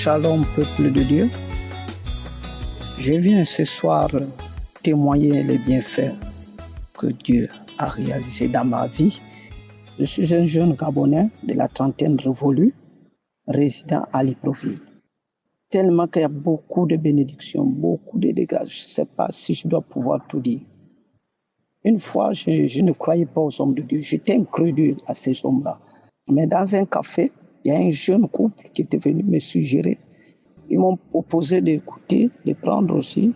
Shalom, peuple de Dieu. Je viens ce soir témoigner les bienfaits que Dieu a réalisés dans ma vie. Je suis un jeune Gabonais de la trentaine révolue, résident à Libreville. Tellement qu'il y a beaucoup de bénédictions, beaucoup de dégâts. Je ne sais pas si je dois pouvoir tout dire. Une fois, je ne croyais pas aux hommes de Dieu. J'étais incrédule à ces hommes-là. Mais dans un café, il y a un jeune couple qui était venu me suggérer. Ils m'ont proposé d'écouter, de prendre aussi,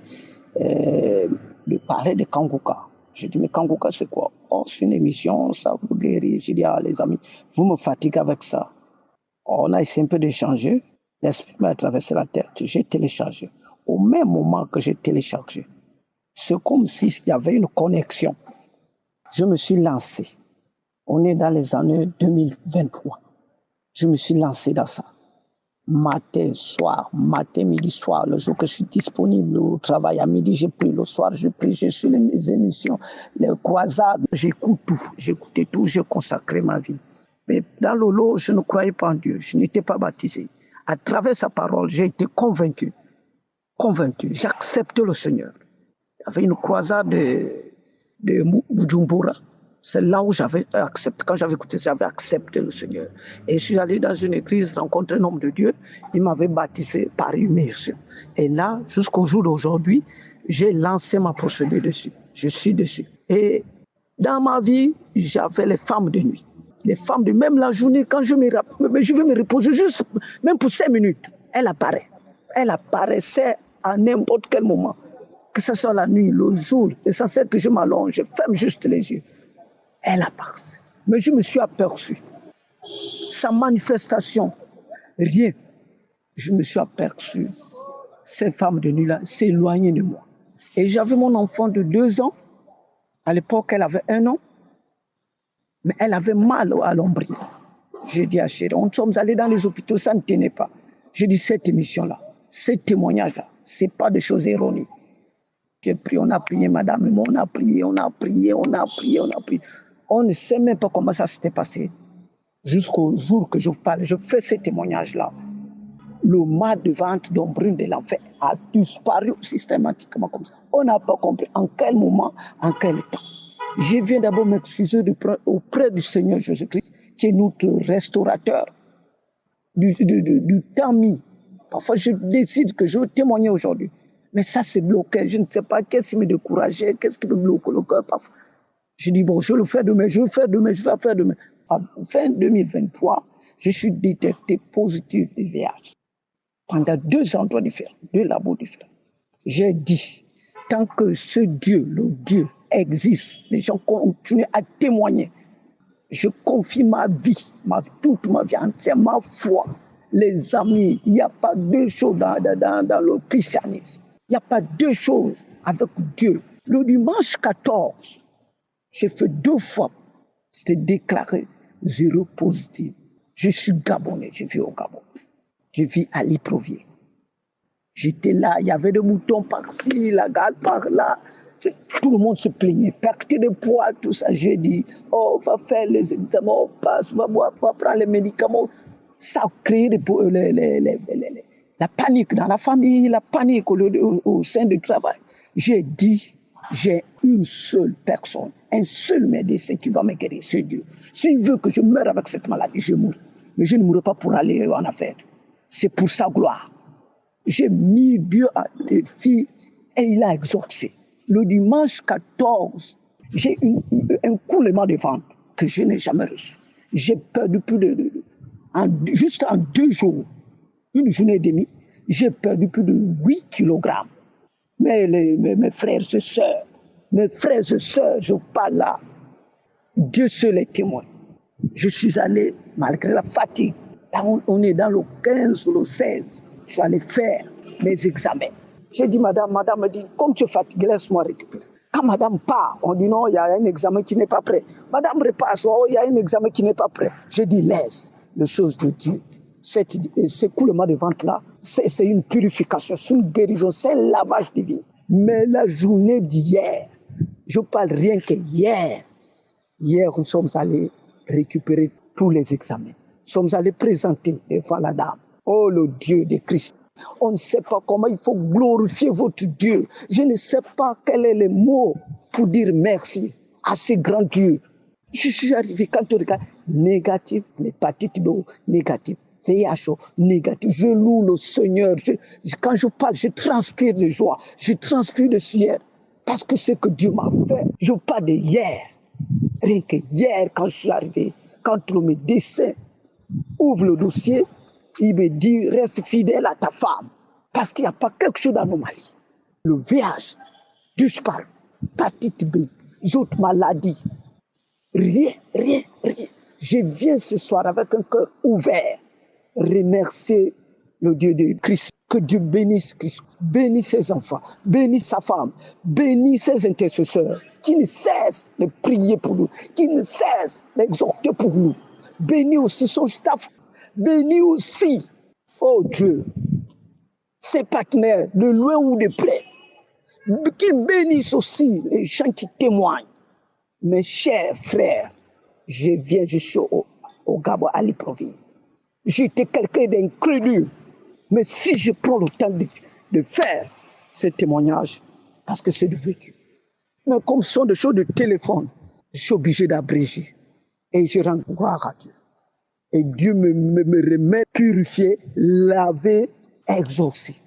de parler de Kanguka. J'ai dit, mais Kanguka, c'est quoi? Oh, c'est une émission, ça vous guérit. J'ai dit, ah, les amis, vous me fatiguez avec ça. Oh, on a essayé un peu d'échanger. L'esprit m'a traversé la tête. J'ai téléchargé. Au même moment que j'ai téléchargé, c'est comme s'il y avait une connexion. Je me suis lancé. On est dans les années 2023. Je me suis lancé dans ça. Matin, soir, matin, midi, soir. Le jour que je suis disponible au travail, à midi, j'ai pris. Le soir, je prie. Je suis les émissions, les croisades. J'écoute tout. J'écoutais tout. J'ai consacré ma vie. Mais dans le lot, je ne croyais pas en Dieu. Je n'étais pas baptisé. À travers sa parole, j'ai été convaincu. J'ai accepté le Seigneur. Il y avait une croisade de Bujumbura. C'est là où j'avais accepté, quand j'avais écouté, j'avais accepté le Seigneur. Et je suis allé dans une église, rencontrer un homme de Dieu, il m'avait baptisé par immersion. Et là, jusqu'au jour d'aujourd'hui, j'ai lancé ma procédure dessus. Je suis dessus. Et dans ma vie, j'avais les femmes de nuit. Les femmes de même la journée, quand je veux me reposer juste, même pour 5 minutes, elle apparaît. Elle apparaissait à n'importe quel moment. Que ce soit la nuit, le jour, l'essentiel que je m'allonge, je ferme juste les yeux. Elle apparaît. Mais je me suis aperçu. Sa manifestation, rien. Je me suis aperçu. Ces femmes de nuit-là s'éloignaient de moi. Et j'avais mon enfant de 2 ans. À l'époque, elle avait 1 an. Mais elle avait mal à l'ombril. J'ai dit à chérie, on sommes allés dans les hôpitaux, ça ne tenait pas. J'ai dit, cette émission-là, ces témoignages-là, ce n'est pas des choses erronées. J'ai prié, on a prié, madame, on a prié. On ne sait même pas comment ça s'était passé. Jusqu'au jour que je vous parle, je fais ces témoignages-là. Le mal de ventre d'ombrine de l'enfer a disparu systématiquement comme ça. On n'a pas compris en quel moment, en quel temps. Je viens d'abord m'excuser auprès du Seigneur Jésus-Christ, qui est notre restaurateur du temps mis. Parfois, je décide que je veux témoigner aujourd'hui. Mais ça, c'est bloqué. Je ne sais pas qu'est-ce qui me décourageait, qu'est-ce qui me bloque le cœur. Parfois. Je dis, bon, je vais le faire demain, je vais faire demain. En fin 2023, je suis détecté positif du VIH. Pendant 2 endroits différents, 2 labos différents. J'ai dit, tant que ce Dieu, le Dieu, existe, les gens continuent à témoigner. Je confie ma vie, toute ma vie entière, ma foi. Les amis, il n'y a pas 2 choses dans le christianisme. Il n'y a pas 2 choses avec Dieu. Le dimanche 14, j'ai fait 2 fois. C'était déclaré 0 positif. Je suis Gabonais, je vis au Gabon. Je vis à Libreville. J'étais là, il y avait des moutons par-ci, la gale par-là. Tout le monde se plaignait, perte de poids, tout ça. J'ai dit, oh, on va faire les examens, on passe, on va prendre les médicaments. Ça a créé la panique dans la famille, la panique au sein du travail. J'ai dit, j'ai une seule personne, un seul médecin qui va me guérir, c'est Dieu. S'il veut que je meure avec cette maladie, je mourrai. Mais je ne mourrai pas pour aller en affaire. C'est pour sa gloire. J'ai mis Dieu à défi et il a exaucé. Le dimanche 14, j'ai eu un coulement de ventre que je n'ai jamais reçu. J'ai perdu juste en 2 jours, une journée et demie, j'ai perdu plus de 8 kilogrammes. Mais mes frères et sœurs, je parle là. Dieu seul est témoin. Je suis allé, malgré la fatigue, on est dans le 15 ou le 16, je suis allé faire mes examens. J'ai dit, madame me dit, comme tu es fatigué, laisse-moi récupérer. Quand madame part, on dit non, il y a un examen qui n'est pas prêt. Madame repasse, oh, il y a un examen qui n'est pas prêt. J'ai dit, laisse les choses de Dieu. Ce coulement de ventre-là, c'est une purification, c'est une guérison, c'est un lavage divin. Mais la journée d'hier, je parle rien que hier, nous sommes allés récupérer tous les examens. Nous sommes allés présenter devant la dame. Oh, le Dieu de Christ. On ne sait pas comment il faut glorifier votre Dieu. Je ne sais pas quel est le mot pour dire merci à ce grand Dieu. Je suis arrivé quand on regarde négatif, l'hépatite B, négatif, VIH, négatif. Je loue le Seigneur. Quand je parle, je transpire de joie, je transpire de sueur. Parce que c'est que Dieu m'a fait. Je parle de hier. Rien que hier, quand je suis arrivé, quand le médecin ouvre le dossier, il me dit reste fidèle à ta femme. Parce qu'il n'y a pas quelque chose d'anomalie. Le VIH, disparu, hépatite B, les autres maladies. Rien, rien, rien. Je viens ce soir avec un cœur ouvert, remercier le Dieu de Christ. Que Dieu bénisse Christ, bénisse ses enfants, bénisse sa femme, bénisse ses intercesseurs, qui ne cessent de prier pour nous, qui ne cessent d'exhorter pour nous. Bénis aussi son staff, bénis aussi, oh Dieu, ses partenaires, de loin ou de près, qu'il bénisse aussi les gens qui témoignent. Mes chers frères, je suis au Gabon à Libreville. J'étais quelqu'un d'incrédule. Mais si je prends le temps de faire ces témoignages, parce que c'est du vécu. Mais comme ce sont des choses de téléphone, je suis obligé d'abréger. Et je rends gloire à Dieu. Et Dieu me remet purifié, lavé, exaucé.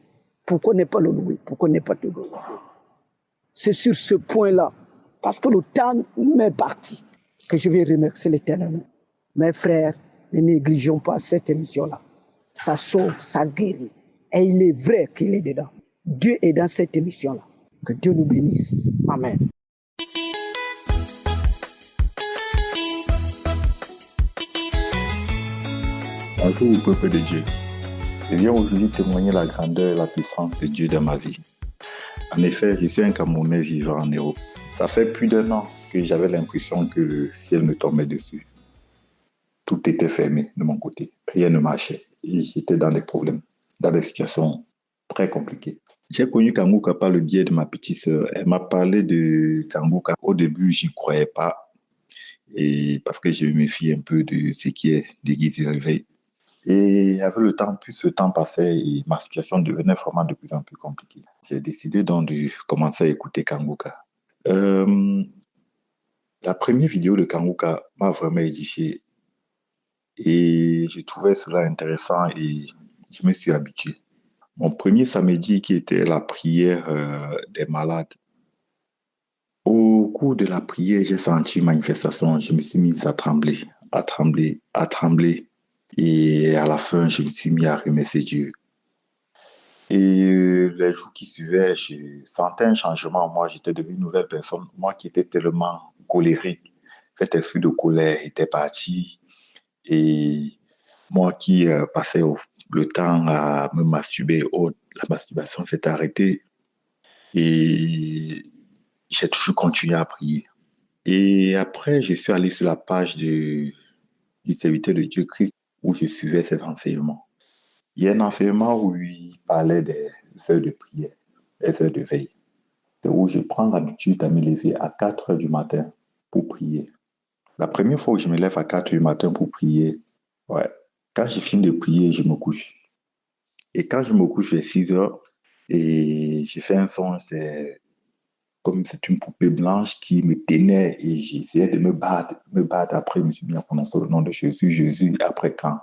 Pourquoi ne pas le louer? Pourquoi ne pas te louer? C'est sur ce point-là, parce que le temps m'est parti, que je vais remercier l'Éternel. Mes frères, ne négligeons pas cette émission-là. Ça sauve, ça guérit. Et il est vrai qu'il est dedans. Dieu est dans cette émission-là. Que Dieu nous bénisse. Amen. Bonjour au peuple de Dieu. Je viens aujourd'hui témoigner la grandeur et la puissance de Dieu dans ma vie. En effet, je suis un Camerounais vivant en Europe. Ça fait plus d'1 an que j'avais l'impression que le ciel me tombait dessus. Tout était fermé de mon côté. Rien ne marchait. Et j'étais dans des problèmes, dans des situations très compliquées. J'ai connu Kanguka par le biais de ma petite sœur. Elle m'a parlé de Kanguka. Au début, j'y croyais pas. Et parce que je me méfie un peu de ce qui est d'église et réveil. Et avec le temps, plus ce temps passait et ma situation devenait vraiment de plus en plus compliquée. J'ai décidé donc de commencer à écouter Kanguka. La première vidéo de Kanguka m'a vraiment édifié et je trouvais cela intéressant et je me suis habitué. Mon premier samedi qui était la prière des malades. Au cours de la prière, j'ai senti une manifestation. Je me suis mis à trembler, à trembler, à trembler. Et à la fin, je me suis mis à remercier Dieu. Et les jours qui suivaient, je sentais un changement en moi. J'étais devenu une nouvelle personne. Moi qui étais tellement colérique, cet esprit de colère était parti. Et moi qui passais le temps à me masturber, la masturbation s'est arrêtée. Et j'ai toujours continué à prier. Et après, je suis allé sur la page du serviteur de Dieu Christ où je suivais ses enseignements. Il y a un enseignement où il parlait des heures de prière, des heures de veille. C'est où je prends l'habitude de me lever à 4 heures du matin pour prier. La première fois où je me lève à 4 heures du matin pour prier, quand je finis de prier, je me couche. Et quand je me couche, j'ai 6 heures et je fais un son, c'est comme c'est une poupée blanche qui me tenait et j'essayais de me battre. Après, je me suis mis à prononcer le nom de Jésus. Jésus, après quand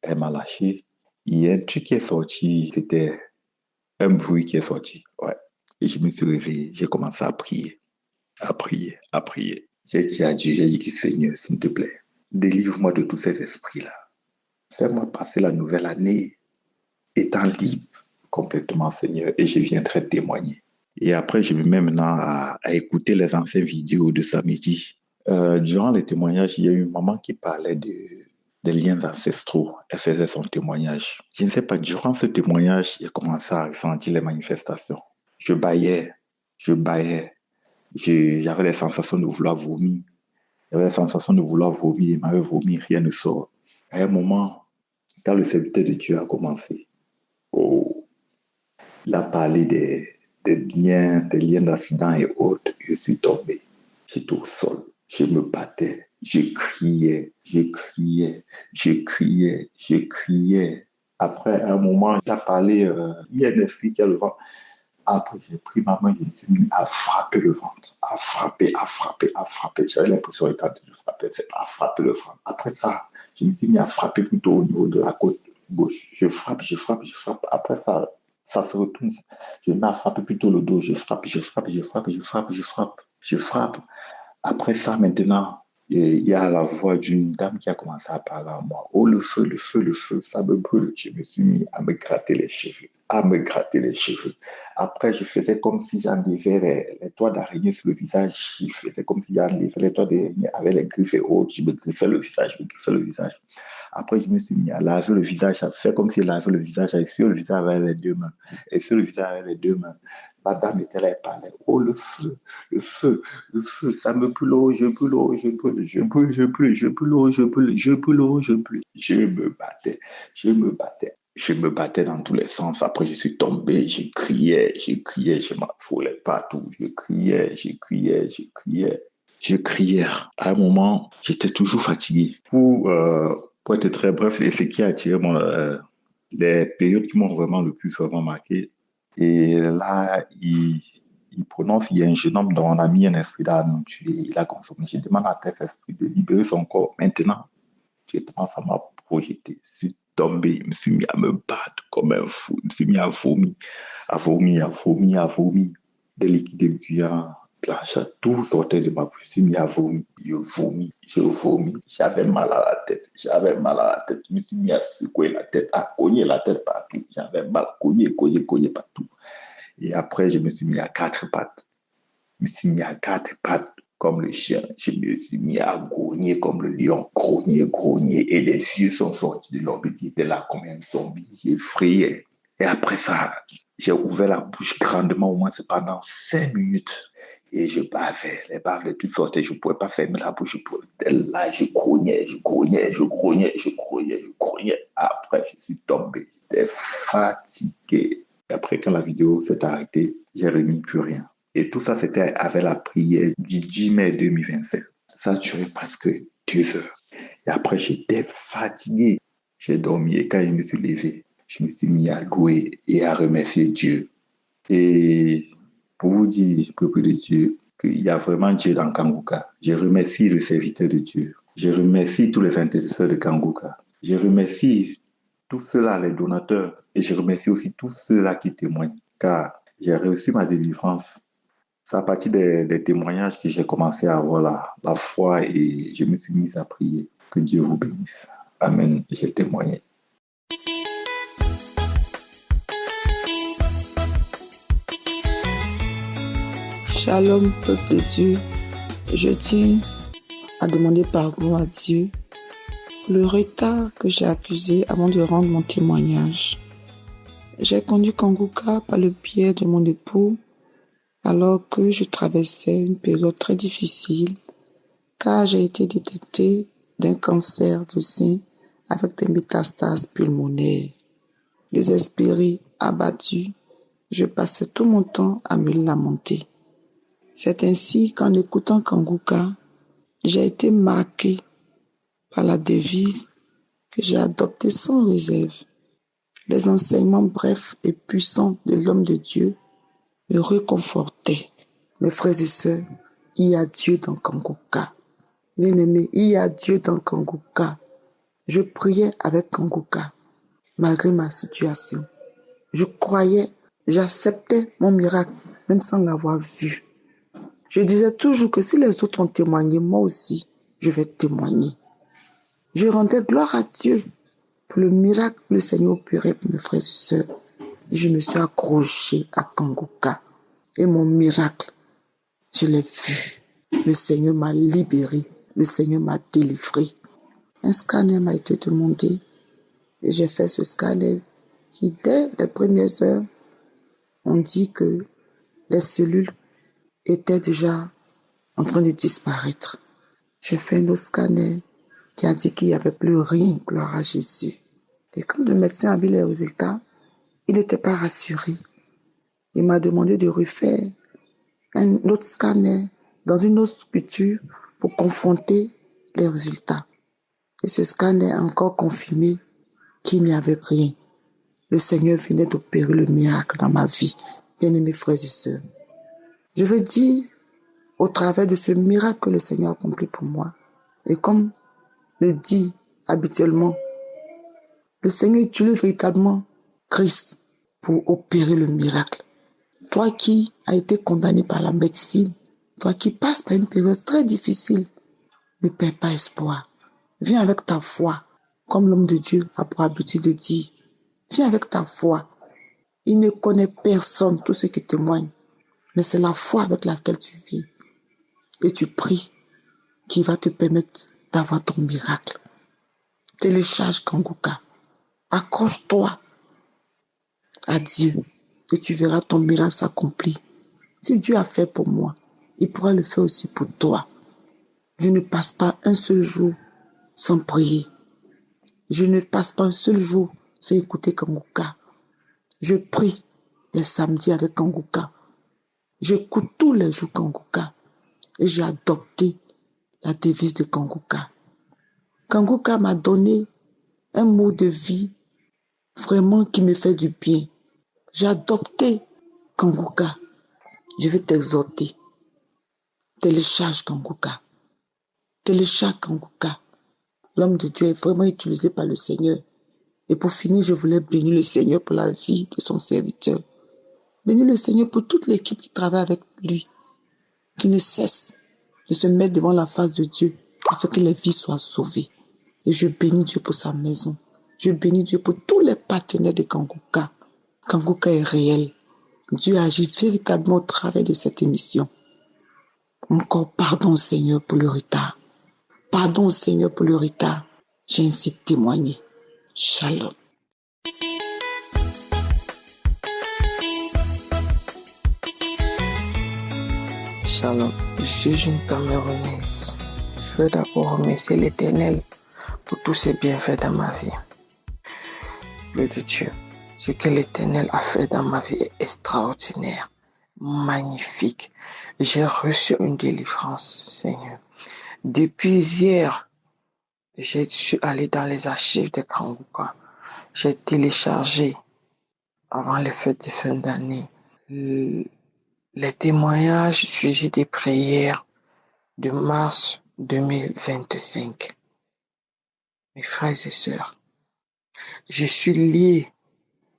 elle m'a lâché, il y a un truc qui est sorti, c'était un bruit qui est sorti. Et je me suis réveillé, j'ai commencé à prier, à prier, à prier. J'ai dit à Dieu, j'ai dit, Seigneur, s'il te plaît, délivre-moi de tous ces esprits-là. Fais-moi passer la nouvelle année étant libre complètement, Seigneur, et je viendrai témoigner. Et après, je me mets maintenant à écouter les anciennes vidéos de samedi. Durant les témoignages, il y a eu une maman qui parlait des liens ancestraux. Elle faisait son témoignage. Je ne sais pas, durant ce témoignage, j'ai commencé à ressentir les manifestations. Je bâillais. J'avais les sensations de vouloir vomir. Il m'avait vomi, rien ne sort. À un moment, quand le serviteur de Dieu a commencé, il a parlé des liens d'accident et autres. Je suis tombé. J'étais au sol. Je me battais. Je criais. Après, à un moment, j'ai parlé, il y a un esprit qui a le ventre. Après, j'ai pris ma main, je me suis mis à frapper le ventre. À frapper, à frapper, à frapper. J'avais l'impression d'être en train de frapper, c'est à frapper le ventre. Après ça, je me suis mis à frapper plutôt au niveau de la côte gauche. Je frappe, je frappe, je frappe. Après ça se retourne. Je me mets à frapper plutôt le dos. Je frappe, je frappe, je frappe, je frappe, je frappe, je frappe. Après ça, maintenant, il y a la voix d'une dame qui a commencé à parler à moi. Oh, le feu, le feu, le feu, ça me brûle. Je me suis mis à me gratter les cheveux, à me gratter les cheveux. Après, je faisais comme si j'enlevais les toits d'araignée sur le visage. Je faisais comme si j'enlevais les toits d'araignée avec les griffes et autres. Je me griffais le visage, je me griffais le visage. Après, je me suis mis à laver le visage, à faire comme si je lavais le visage, et sur le visage avec les deux mains. Et sur le visage avec les deux mains. La dame était là et parlait. Oh, le feu, le feu, le feu, ça me brûle, oh, je brûle, oh, je brûle, je brûle, je brûle, je brûle, oh, je brûle, je brûle, oh, je brûle. Je me battais, je me battais. Je me battais dans tous les sens. Après, je suis tombé, je m'affolais partout. Je criais, je criais, je criais. Je criais. À un moment, j'étais toujours fatigué. Pour être très bref, c'est ce qui a attiré les périodes qui m'ont vraiment marqué. Et là, il prononce, il y a un jeune homme dont on a mis un esprit dans la nourriture, il a consommé. Je demande à cet esprit de libérer son corps. Maintenant, j'ai tendance à m'a projeté. Je suis tombé, je me suis mis à me battre comme un fou. Je me suis mis à vomir, à vomir, à vomir, à vomir. Des liquides gluants, blanches, tout sortait de ma bouche. Je me suis mis à vomir. Je vomis, je vomis. J'avais mal à la tête, j'avais mal à la tête. Je me suis mis à secouer la tête, à cogner la tête partout. J'avais mal, cogner partout. Et après, je me suis mis à quatre pattes. Je me suis mis à quatre pattes comme le chien. Je me suis mis à grogner comme le lion. Grogner, grogner. Et les yeux sont sortis de l'homme qui était là comme un zombie. J'effrayais. Et après ça, j'ai ouvert la bouche grandement, au moins pendant 5 minutes. Et je bavais. Les baves de toutes sortes. Je ne pouvais pas fermer la bouche. Là, je grognais, je grognais, je grognais, je grognais, je grognais. Après, je suis tombé. J'étais fatigué. Et après, quand la vidéo s'est arrêtée, j'ai remis plus rien. Et tout ça, c'était avec la prière du 10 mai 2025. Ça a duré presque 2 heures. Et après, j'étais fatigué. J'ai dormi et quand je me suis levé, je me suis mis à louer et à remercier Dieu. Et pour vous dire, peuple de Dieu, qu'il y a vraiment Dieu dans Kanguka. Je remercie le serviteur de Dieu. Je remercie tous les intercesseurs de Kanguka. Je remercie tous ceux-là, les donateurs. Et je remercie aussi tous ceux-là qui témoignent. Car j'ai reçu ma délivrance. C'est à partir des témoignages que j'ai commencé à avoir la foi et je me suis mis à prier. Que Dieu vous bénisse. Amen. J'ai témoigné. Shalom, peuple de Dieu. Je tiens à demander pardon à Dieu pour le retard que j'ai accusé avant de rendre mon témoignage. J'ai conduit Kanguka par le biais de mon époux alors que je traversais une période très difficile car j'ai été détectée d'un cancer de sein avec des métastases pulmonaires. Désespéré, abattu, je passais tout mon temps à me lamenter. C'est ainsi qu'en écoutant Kanguka, j'ai été marqué par la devise que j'ai adoptée sans réserve. Les enseignements brefs et puissants de l'homme de Dieu me réconfortaient. Mes frères et sœurs, il y a Dieu dans Kanguka. Bien-aimés, il y a Dieu dans Kanguka. Je priais avec Kanguka, malgré ma situation. Je croyais, j'acceptais mon miracle, même sans l'avoir vu. Je disais toujours que si les autres ont témoigné, moi aussi, je vais témoigner. Je rendais gloire à Dieu pour le miracle que le Seigneur opérait pour mes frères et sœurs. Et je me suis accrochée à Kanguka. Et mon miracle, je l'ai vu. Le Seigneur m'a libéré. Le Seigneur m'a délivré. Un scanner m'a été demandé. Et j'ai fait ce scanner qui, dès les premières heures, on dit que les cellules étaient déjà en train de disparaître. J'ai fait un autre scanner qui a dit qu'il n'y avait plus rien, gloire à Jésus. Et quand le médecin a vu les résultats, il n'était pas rassuré. Il m'a demandé de refaire un autre scanner dans une autre structure pour confronter les résultats. Et ce scanner a encore confirmé qu'il n'y avait rien. le Seigneur venait d'opérer le miracle dans ma vie. Bien-aimés frères et sœurs, je veux dire, au travers de ce miracle que le Seigneur a accompli pour moi, et comme le dit habituellement, le Seigneur utilise véritablement Christ pour opérer le miracle. Toi qui as été condamné par la médecine, toi qui passes par une période très difficile, ne perds pas espoir. Viens avec ta foi, comme l'homme de Dieu a pour habitude de dire. Viens avec ta foi. Il ne connaît personne, tous ceux qui témoignent, mais c'est la foi avec laquelle tu vis. Et tu pries qui va te permettre d'avoir ton miracle. Télécharge Kanguka. Accroche-toi à Dieu et tu verras ton miracle s'accomplir. Si Dieu a fait pour moi, il pourra le faire aussi pour toi. Je ne passe pas un seul jour sans prier. Je ne passe pas un seul jour sans écouter Kanguka. Je prie les samedis avec Kanguka. J'écoute tous les jours Kanguka. Et j'ai adopté la devise de Kanguka. Kanguka m'a donné un mot de vie vraiment qui me fait du bien. J'ai adopté Kanguka. Je vais t'exhorter. Télécharge Kanguka. Télécharge Kanguka. L'homme de Dieu est vraiment utilisé par le Seigneur. Et pour finir, je voulais bénir le Seigneur pour la vie de son serviteur. Bénir le Seigneur pour toute l'équipe qui travaille avec lui, qui ne cesse de se mettre devant la face de Dieu afin que les vies soient sauvées. Et je bénis Dieu pour sa maison. Je bénis Dieu pour tous les partenaires de Kanguka. Kanguka est réel. Dieu agit véritablement au travers de cette émission. Encore pardon Seigneur pour le retard. Pardon Seigneur pour le retard. J'ai ainsi témoigné. Shalom. Shalom, je suis une Camerounaise. Je veux d'abord remercier l'Éternel pour tous ses bienfaits dans ma vie. Dieu de Dieu, ce que l'Éternel a fait dans ma vie est extraordinaire, magnifique. J'ai reçu une délivrance, Seigneur. Depuis hier, je suis allé dans les archives de Kanguka. J'ai téléchargé, avant les fêtes de fin d'année, les témoignages suivis des prières de mars 2025. Mes frères et sœurs, je suis lié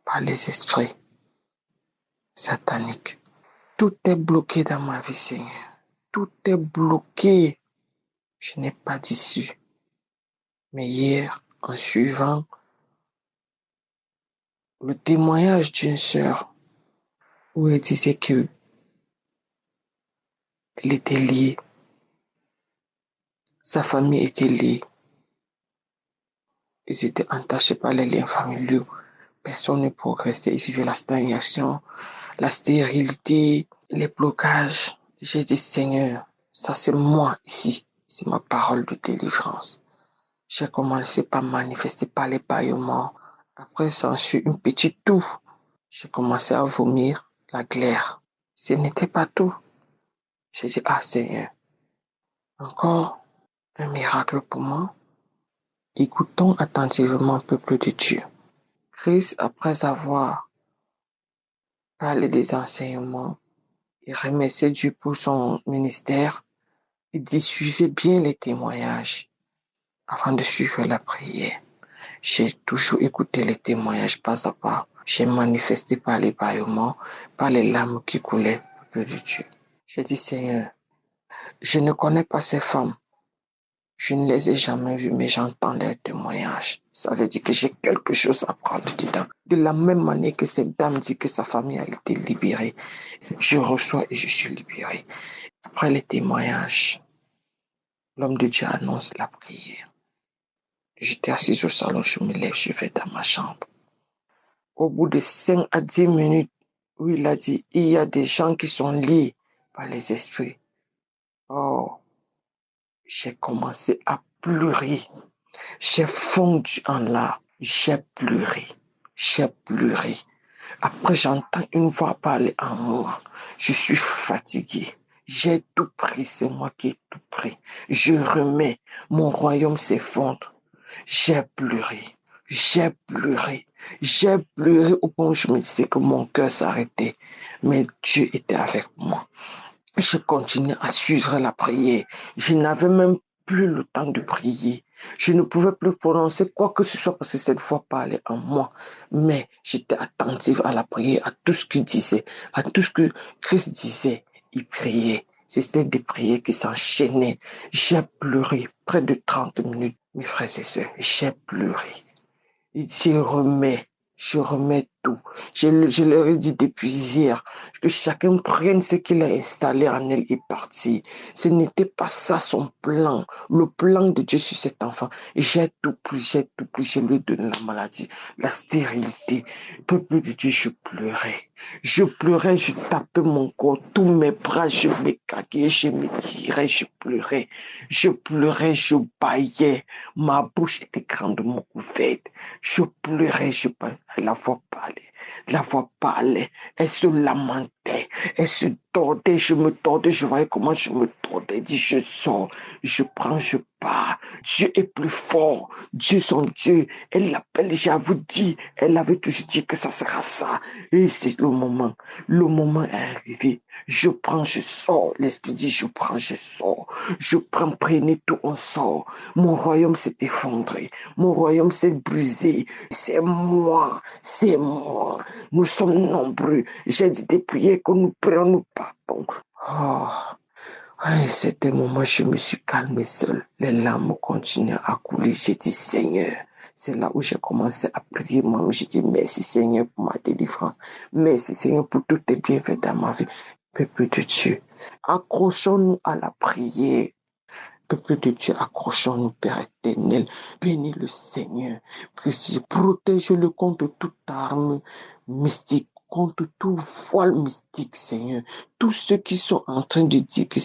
par les esprits sataniques. Tout est bloqué dans ma vie, Seigneur. Tout est bloqué. Je n'ai pas d'issue. Mais hier, en suivant le témoignage d'une sœur où elle disait qu'elle était liée, sa famille était liée, ils étaient entachés par les liens familiaux, personne ne progressait, ils vivaient la stagnation, la stérilité, les blocages. J'ai dit, Seigneur, ça c'est moi ici, c'est ma parole de délivrance. J'ai commencé par manifester par les bâillements. Après, ça ensuite une petite toux. J'ai commencé à vomir la glaire. Ce n'était pas tout. J'ai dit, ah Seigneur, encore un miracle pour moi. Écoutons attentivement, peuple de Dieu. Christ, après avoir parlé des enseignements et remercié Dieu pour son ministère, il dit, suivez bien les témoignages avant de suivre la prière. J'ai toujours écouté les témoignages pas à pas. J'ai manifesté par les bâillements, par les larmes qui coulaient, peuple de Dieu. J'ai dit, Seigneur, je ne connais pas ces femmes. Je ne les ai jamais vues, mais j'entends leurs témoignages. Ça veut dire que j'ai quelque chose à prendre dedans. De la même manière que cette dame dit que sa famille a été libérée, je reçois et je suis libéré. Après les témoignages, l'homme de Dieu annonce la prière. J'étais assis au salon, je me lève, je vais dans ma chambre. Au bout de 5 à 10 minutes, où il a dit, il y a des gens qui sont liés par les esprits. Oh, j'ai commencé à pleurer. J'ai fondu en larmes. J'ai pleuré. Après, j'entends une voix parler en moi. Je suis fatigué. J'ai tout pris. C'est moi qui ai tout pris. Je remets. Mon royaume s'effondre. J'ai pleuré. J'ai pleuré au point où je me disais que mon cœur s'arrêtait. Mais Dieu était avec moi. Je continuais à suivre la prière. Je n'avais même plus le temps de prier. Je ne pouvais plus prononcer quoi que ce soit parce que cette voix parlait en moi. Mais j'étais attentive à la prière, à tout ce qu'il disait, à tout ce que Christ disait. Il priait. C'était des prières qui s'enchaînaient. J'ai pleuré près de 30 minutes, mes frères et sœurs. J'ai pleuré. Je remets tout. Je leur ai dit depuis hier que chacun prenne ce qu'il a installé en elle et parti. Ce n'était pas ça son plan, le plan de Dieu sur cet enfant. Et j'ai tout pris, je lui ai donné la maladie, la stérilité. Peuple de Dieu, je pleurais, je tapais mon corps, tous mes bras, je m'écarquais, je m'étirais, je pleurais, je bâillais, ma bouche était grandement ouverte, je pleurais, la voix parlait, elle se lamentait, elle se tordait, je me tordais, je voyais comment je me tordais, elle dit je sors, je prends, je pars, Dieu est plus fort, Dieu son Dieu, elle l'appelle, j'avoue dit, elle avait toujours dit que ça sera ça, et c'est le moment est arrivé, je prends, je sors, l'Esprit dit je prends, je sors, je prends, prenez tout, on sort, mon royaume s'est effondré, mon royaume s'est brisé, c'est moi, nous sommes nombreux, j'ai dit des prières que nous prions, nous partons. C'était un moment, je me suis calmé seul, les larmes continuaient à couler, j'ai dit Seigneur, c'est là où j'ai commencé à prier moi-même, j'ai dit merci Seigneur pour ma délivrance, merci Seigneur pour tous tes bienfaits dans ma vie. Peuple de Dieu, accrochons-nous à la prière. Peuple de Dieu, accrochons-nous, Père éternel. Bénis le Seigneur. Protège-le contre toute arme mystique, contre tout voile mystique, Seigneur. Tous ceux qui sont en train de dire que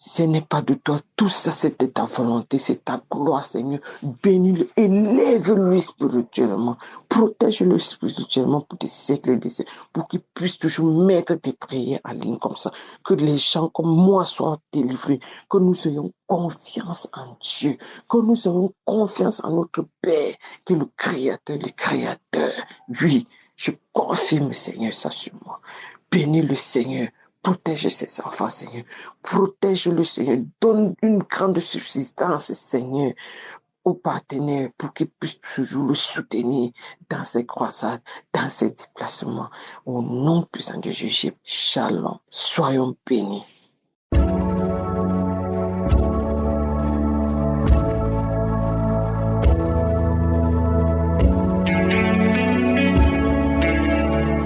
ce n'est pas de toi. Tout ça, c'était ta volonté, c'est ta gloire, Seigneur. Bénis-le, élève-le spirituellement. Protège-le spirituellement pour des siècles et des siècles, pour qu'il puisse toujours mettre tes prières en ligne comme ça. Que les gens comme moi soient délivrés. Que nous ayons confiance en Dieu. Que nous ayons confiance en notre Père, qui est le Créateur, le Créateur. Oui, je confirme, Seigneur, ça sur moi. Bénis le Seigneur. Protège ses enfants, Seigneur. Protège-le, Seigneur. Donne une grande subsistance, Seigneur, aux partenaires pour qu'ils puissent toujours le soutenir dans ses croisades, dans ses déplacements. Au nom puissant de Jésus, Shalom. Soyons bénis.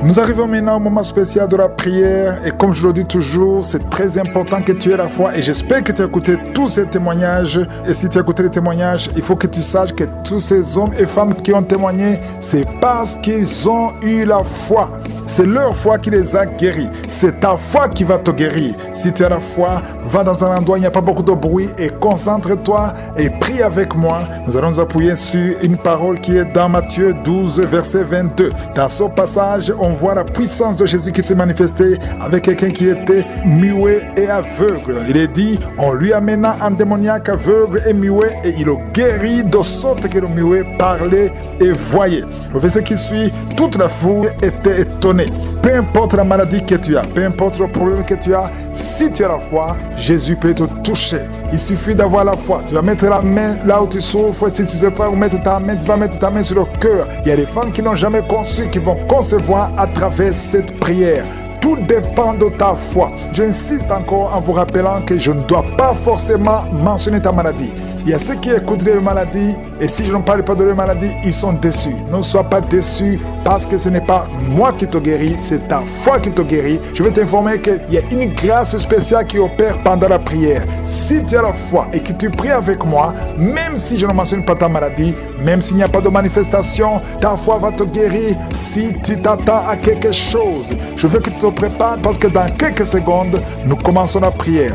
Nous arrivons maintenant au moment spécial de la prière et comme je le dis toujours, c'est très important que tu aies la foi et j'espère que tu as écouté tous ces témoignages et si tu as écouté les témoignages, il faut que tu saches que tous ces hommes et femmes qui ont témoigné, c'est parce qu'ils ont eu la foi. C'est leur foi qui les a guéris. C'est ta foi qui va te guérir. Si tu as la foi, va dans un endroit où il n'y a pas beaucoup de bruit et concentre-toi et prie avec moi. Nous allons nous appuyer sur une parole qui est dans Matthieu 12, verset 22. Dans ce passage, on voit la puissance de Jésus qui s'est manifestée avec quelqu'un qui était muet et aveugle. Il est dit, on lui amena un démoniaque aveugle et muet et il le guérit de sorte que le muet parlait et voyait. Le verset qui suit, toute la foule était étonnée. Peu importe la maladie que tu as, peu importe le problème que tu as, si tu as la foi, Jésus peut te toucher. Il suffit d'avoir la foi. Tu vas mettre la main là où tu souffres. Si tu ne sais pas où mettre ta main, tu vas mettre ta main sur le cœur. Il y a des femmes qui n'ont jamais conçu, qui vont concevoir à travers cette prière. Tout dépend de ta foi. J'insiste encore en vous rappelant que je ne dois pas forcément mentionner ta maladie. Il y a ceux qui écoutent les maladies et si je ne parle pas de leur maladie, ils sont déçus. Ne sois pas déçu parce que ce n'est pas moi qui te guéris, c'est ta foi qui te guérit. Je vais t'informer qu'il y a une grâce spéciale qui opère pendant la prière. Si tu as la foi et que tu pries avec moi, même si je ne mentionne pas ta maladie, même s'il n'y a pas de manifestation, ta foi va te guérir si tu t'attends à quelque chose. Je veux que tu te prépares parce que dans quelques secondes, nous commençons la prière.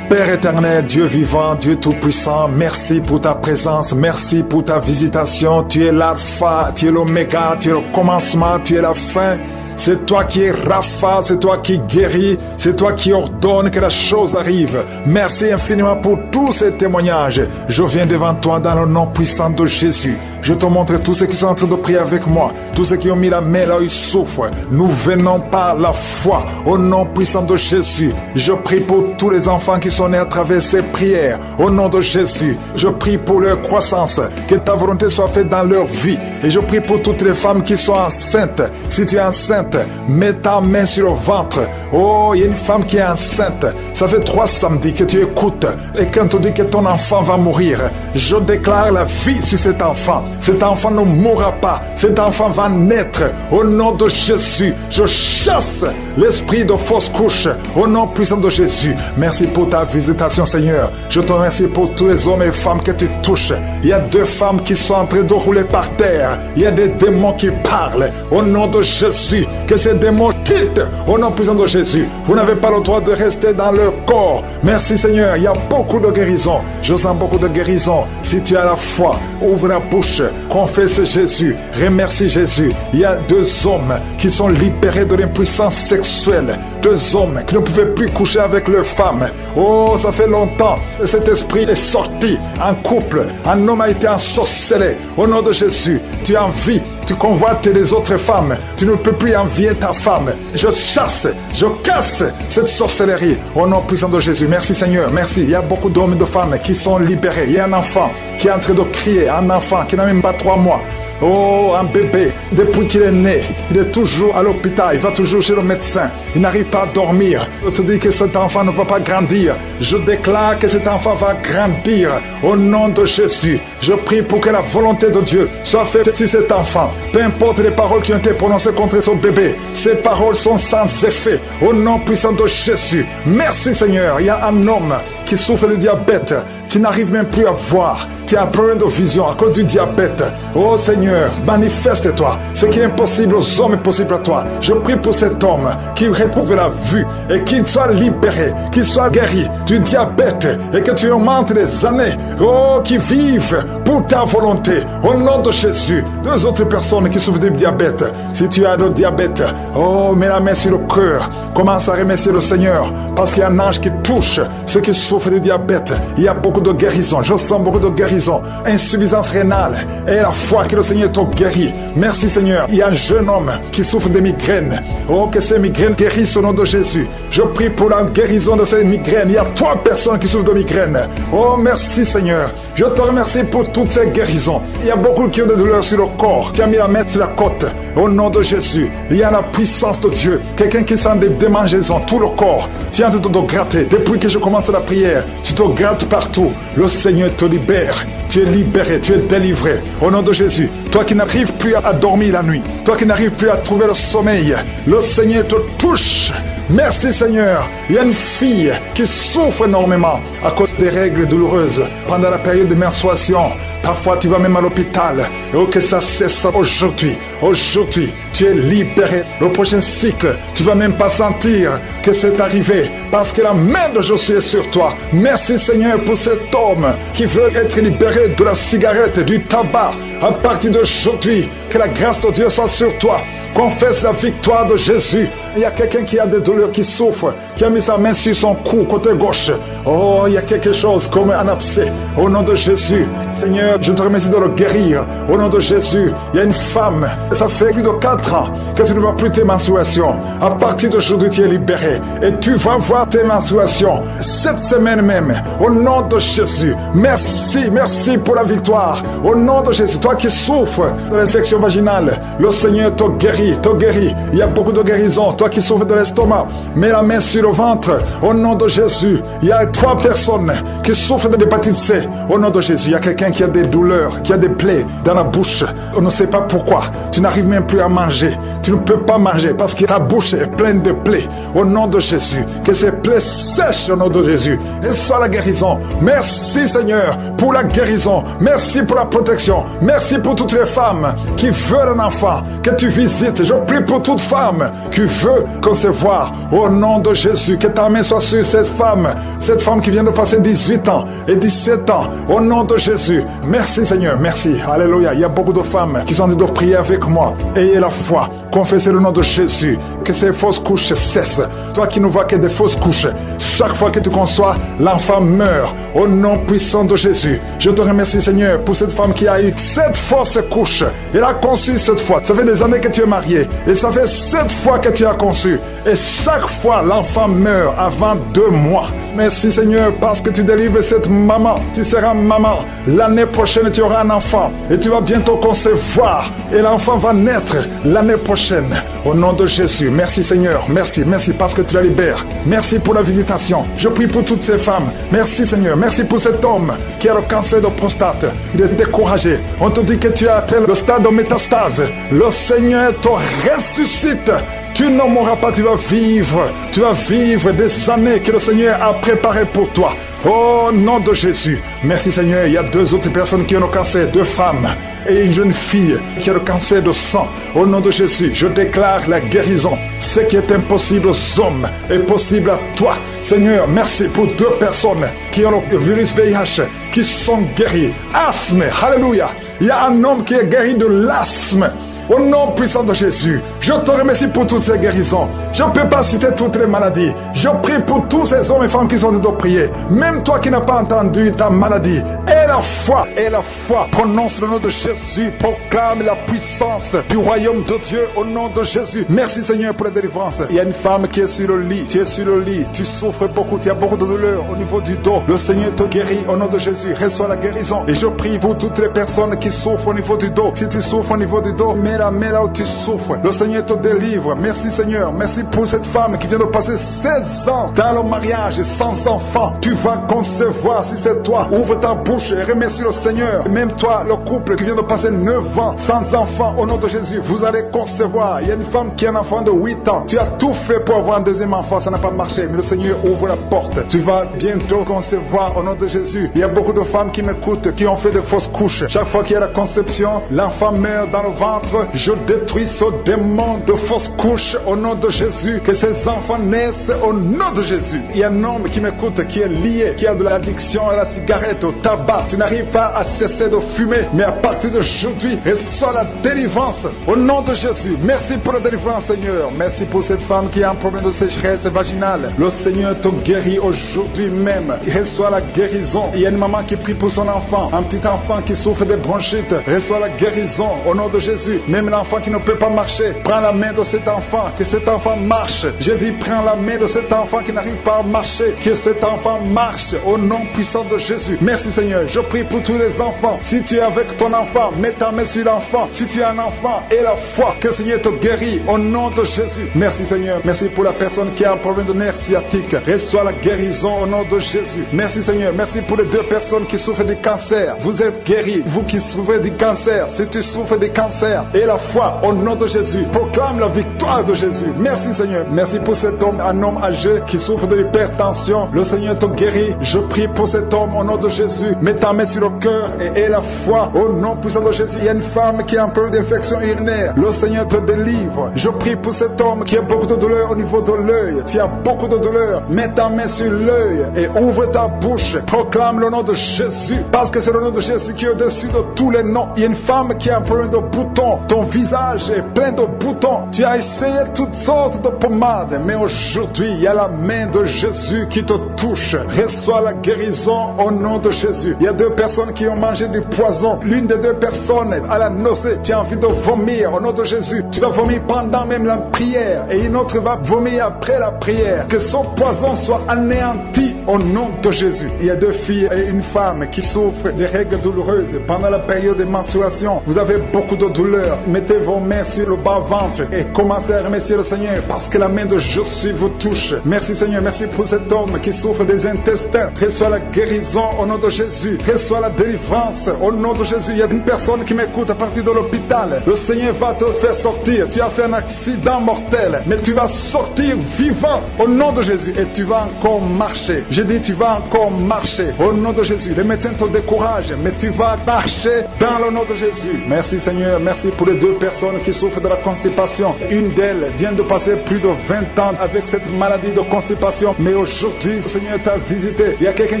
Père éternel, Dieu vivant, Dieu tout-puissant, merci pour ta présence, merci pour ta visitation. Tu es l'alpha, tu es l'oméga, tu es le commencement, tu es la fin. C'est toi qui es Rapha, c'est toi qui guéris, c'est toi qui ordonne que la chose arrive. Merci infiniment pour tous ces témoignages. Je viens devant toi dans le nom puissant de Jésus. Je te montre tous ceux qui sont en train de prier avec moi, tous ceux qui ont mis la main là où ils souffrent. Nous venons par la foi au nom puissant de Jésus. Je prie pour tous les enfants qui sont nés à travers ces prières. Au nom de Jésus, je prie pour leur croissance, que ta volonté soit faite dans leur vie. Et je prie pour toutes les femmes qui sont enceintes. Si tu es enceinte, mets ta main sur le ventre. Oh, il y a une femme qui est enceinte. Ça fait 3 samedis que tu écoutes. Et quand tu dis que ton enfant va mourir, je déclare la vie sur cet enfant. Cet enfant ne mourra pas. Cet enfant va naître. Au nom de Jésus, je chasse l'esprit de fausse couche. Au nom puissant de Jésus. Merci pour ta visitation, Seigneur. Je te remercie pour tous les hommes et les femmes que tu touches. Il y a 2 femmes qui sont en train de rouler par terre. Il y a des démons qui parlent. Au nom de Jésus, que ces démons quittent. Au nom puissant de Jésus. Vous n'avez pas le droit de rester dans leur corps. Merci, Seigneur. Il y a beaucoup de guérison. Je sens beaucoup de guérison. Si tu as la foi, ouvre la bouche. Confesse Jésus, remercie Jésus. Il y a 2 hommes qui sont libérés de l'impuissance sexuelle. 2 hommes qui ne pouvaient plus coucher avec leurs femmes. Oh, ça fait longtemps. Cet esprit est sorti en couple. Un homme a été ensorcelé. Au nom de Jésus, tu envies, tu convoites les autres femmes. Tu ne peux plus envier ta femme. Je chasse, je casse cette sorcellerie. Au nom puissant de Jésus. Merci Seigneur, merci. Il y a beaucoup d'hommes et de femmes qui sont libérés. Il y a un enfant qui est en train de crier, un enfant qui n'a même pas 3 mois. Oh, un bébé, depuis qu'il est né, il est toujours à l'hôpital, il va toujours chez le médecin, il n'arrive pas à dormir. Je te dis que cet enfant ne va pas grandir. Je déclare que cet enfant va grandir au nom de Jésus. Je prie pour que la volonté de Dieu soit faite sur cet enfant. Peu importe les paroles qui ont été prononcées contre son bébé, ces paroles sont sans effet. Au nom puissant de Jésus. Merci Seigneur. Il y a un homme qui souffre de diabète, qui n'arrive même plus à voir. Tu as un problème de vision à cause du diabète. Oh Seigneur, manifeste-toi. Ce qui est impossible aux hommes est possible à toi. Je prie pour cet homme qui retrouve la vue et qu'il soit libéré, qu'il soit guéri du diabète et que tu augmentes les années. Oh, qui vivent pour ta volonté. Au nom de Jésus. 2 autres personnes qui souffrent du diabète. Si tu as le diabète, oh, mets la main sur le cœur. Commence à remercier le Seigneur parce qu'il y a un ange qui touche ceux qui souffrent du diabète. Il y a beaucoup de guérison. Je sens beaucoup de guérison. Insuffisance rénale. Et la foi que le Seigneur t'a guéri. Merci Seigneur. Il y a un jeune homme qui souffre de migraines. Oh, que ces migraines guérissent au nom de Jésus. Je prie pour la guérison de ces migraines. Il y a 3 personnes qui souffrent de migraines. Oh, merci Seigneur. Je te remercie pour toutes ces guérisons. Il y a beaucoup qui ont des douleurs sur le corps, qui a mis la main sur la côte. Au nom de Jésus, il y a la puissance de Dieu. Quelqu'un qui sent des démangeaisons, tout le corps. Tu es en train de te gratter. Depuis que je commence la prière, tu te grattes partout. Le Seigneur te libère. Tu es libéré, tu es délivré. Au nom de Jésus, toi qui n'arrives plus à dormir la nuit, toi qui n'arrives plus à trouver le sommeil, le Seigneur te touche. Merci Seigneur. Il y a une fille qui souffre énormément à cause des règles douloureuses pendant la période de menstruation. Parfois tu vas même à l'hôpital. Et que ça cesse aujourd'hui. Aujourd'hui, tu es libéré. Le prochain cycle, tu vas même pas sentir que c'est arrivé parce que la main de Jésus est sur toi. Merci Seigneur pour cet homme qui veut être libéré de la cigarette, du tabac. À partir d'aujourd'hui, que la grâce de Dieu soit sur toi. Confesse la victoire de Jésus. Il y a quelqu'un qui a des douleurs, qui souffre, qui a mis sa main sur son cou, côté gauche. Oh, il y a quelque chose comme un abcès. Au nom de Jésus, Seigneur, je te remercie de le guérir. Au nom de Jésus, il y a une femme, ça fait plus de 4 ans que tu ne vois plus tes menstruations. À partir d'aujourd'hui, tu es libéré. Et tu vas voir tes menstruations cette semaine même. Au nom de Jésus, merci, merci pour la victoire. Au nom de Jésus, toi qui souffres de l'infection vaginale, le Seigneur te guérit, te guérit. Il y a beaucoup de guérison. Toi qui souffres de l'estomac, mets la main sur le ventre. Au nom de Jésus, il y a 3 personnes qui souffrent de l'hépatite C. Au nom de Jésus, il y a quelqu'un qui a des douleurs, qui a des plaies dans la bouche. On ne sait pas pourquoi. Tu n'arrives même plus à manger. Tu ne peux pas manger parce que ta bouche est pleine de plaies. Au nom de Jésus, que ces plaies sèchent au nom de Jésus. Et soit la guérison. Merci Seigneur pour la guérison. Merci pour la protection. Merci pour toutes les femmes qui veulent un enfant, que tu visites. Je prie pour toute femme qui veut concevoir. Au nom de Jésus, que ta main soit sur cette femme qui vient de passer 18 ans et 17 ans. Au nom de Jésus, Merci Seigneur, merci. Alléluia. Il y a beaucoup de femmes qui sont en train de prier avec moi. Ayez la foi. Confessez le nom de Jésus. Que ces fausses couches cessent. Toi qui ne vois que des fausses couches, chaque fois que tu conçois, l'enfant meurt. Au nom puissant de Jésus. Je te remercie Seigneur pour cette femme qui a eu 7 fausses couches. Elle a conçu 7 fois. Ça fait des années que tu es marié. Et ça fait 7 fois que tu as conçu. Et chaque fois, l'enfant meurt avant 2 mois. Merci Seigneur parce que tu délivres cette maman. Tu seras maman. L'année prochaine, tu auras un enfant. Et tu vas bientôt concevoir. Et l'enfant va naître l'année prochaine. Au nom de Jésus. Merci Seigneur. Merci. Merci parce que tu la libères. Merci pour la visitation. Je prie pour toutes ces femmes. Merci Seigneur. Merci pour cet homme qui a le cancer de prostate. Il est découragé. On te dit que tu as atteint le stade de métastase. Le Seigneur te ressuscite. Tu ne mourras pas, tu vas vivre des années que le Seigneur a préparées pour toi. Au nom de Jésus. Merci Seigneur. Il y a 2 autres personnes qui ont le cancer, 2 femmes et une jeune fille qui a le cancer de sang. Au nom de Jésus, je déclare la guérison. Ce qui est impossible aux hommes est possible à toi. Seigneur, merci pour 2 personnes qui ont le virus VIH, qui sont guéries. Asthme, alléluia. Il y a un homme qui est guéri de l'asthme. Au nom puissant de Jésus, je te remercie pour toutes ces guérisons. Je ne peux pas citer toutes les maladies. Je prie pour tous ces hommes et femmes qui sont en train de prier. Même toi qui n'as pas entendu ta maladie. Et la foi, prononce le nom de Jésus. Proclame la puissance du royaume de Dieu au nom de Jésus. Merci Seigneur pour la délivrance. Il y a une femme qui est sur le lit. Tu es sur le lit. Tu souffres beaucoup. Tu as beaucoup de douleur au niveau du dos. Le Seigneur te guérit au nom de Jésus. Reçois la guérison. Et je prie pour toutes les personnes qui souffrent au niveau du dos. Si tu souffres au niveau du dos, mets la main là où tu souffres. Le Seigneur te délivre. Merci Seigneur. Merci pour cette femme qui vient de passer 16 ans dans le mariage sans enfant. Tu vas concevoir si c'est toi. Ouvre ta bouche et remercie le Seigneur. Même toi, le couple qui vient de passer 9 ans sans enfant, au nom de Jésus, vous allez concevoir. Il y a une femme qui a un enfant de 8 ans. Tu as tout fait pour avoir un deuxième enfant. Ça n'a pas marché. Mais le Seigneur ouvre la porte. Tu vas bientôt concevoir au nom de Jésus. Il y a beaucoup de femmes qui m'écoutent, qui ont fait de fausses couches. Chaque fois qu'il y a la conception, l'enfant meurt dans le ventre. Je détruis ce démon de fausses couches au nom de Jésus. Que ces enfants naissent au nom de Jésus. Il y a un homme qui m'écoute, qui est lié, qui a de l'addiction à la cigarette, au tabac. Tu n'arrives pas à cesser de fumer. Mais à partir d'aujourd'hui, reçois la délivrance au nom de Jésus. Merci pour la délivrance, Seigneur. Merci pour cette femme qui a un problème de sécheresse vaginale. Le Seigneur te guérit aujourd'hui même. Reçois la guérison. Il y a une maman qui prie pour son enfant. Un petit enfant qui souffre de bronchite. Reçois la guérison au nom de Jésus. Même l'enfant qui ne peut pas marcher. Prends la main de cet enfant. Que cet enfant marche. J'ai dit, prends la main de cet enfant qui n'arrive pas à marcher. Que cet enfant marche au nom puissant de Jésus. Merci Seigneur. Je prie pour tous les enfants. Si tu es avec ton enfant, mets ta main sur l'enfant. Si tu es un enfant, aie la foi que le Seigneur te guérit au nom de Jésus. Merci Seigneur. Merci pour la personne qui a un problème de nerf sciatique. Reçois la guérison au nom de Jésus. Merci Seigneur. Merci pour les 2 personnes qui souffrent du cancer. Vous êtes guéris. Vous qui souffrez du cancer, si tu souffres du cancer, aie la foi au nom de Jésus. Proclame la victoire de Jésus. Merci Seigneur. Merci pour cet homme, un homme âgé qui souffre de l'hypertension. Le Seigneur te guérit. Je prie pour cet homme au nom de Jésus. Mets ta main sur le cœur et aie la foi au nom puissant de Jésus. Il y a une femme qui a un peu d'infection urinaire. Le Seigneur te délivre. Je prie pour cet homme qui a beaucoup de douleur au niveau de l'œil. Tu as beaucoup de douleur. Mets ta main sur l'œil et ouvre ta bouche. Proclame le nom de Jésus. Parce que c'est le nom de Jésus qui est au-dessus de tous les noms. Il y a une femme qui a un problème de boutons. Ton visage est plein de boutons. Tu as essayé toutes sortes de pommades. Mais aujourd'hui, il y a la main de Jésus qui te touche. Reçois la guérison au nom de Jésus. Il y a 2 personnes qui ont mangé du poison. L'une des 2 personnes à la nausée. Tu as envie de vomir au nom de Jésus. Tu vas vomir pendant même la prière. Et une autre va vomir après la prière. Que son poison soit anéanti au nom de Jésus. Il y a 2 filles et une femme qui souffrent des règles douloureuses pendant la période de menstruation. Vous avez beaucoup de douleur. Mettez vos mains sur le bas-ventre et commencez à remercier le Seigneur parce que la main de Jésus vous touche. Merci Seigneur. Merci pour cet homme qui souffre des intestins. Reçois la guérison au nom de Jésus. Reçois la délivrance au nom de Jésus. Il y a une personne qui m'écoute à partir de l'hôpital. Le Seigneur va te faire sortir. Tu as fait un accident mortel, mais tu vas sortir vivant au nom de Jésus et tu vas encore marcher. J'ai dit tu vas encore marcher au nom de Jésus. Les médecins te découragent, mais tu vas marcher dans le nom de Jésus. Merci Seigneur. Merci pour pour les 2 personnes qui souffrent de la constipation. Une d'elles vient de passer plus de 20 ans avec cette maladie de constipation, mais aujourd'hui, le Seigneur t'a visité. Il y a quelqu'un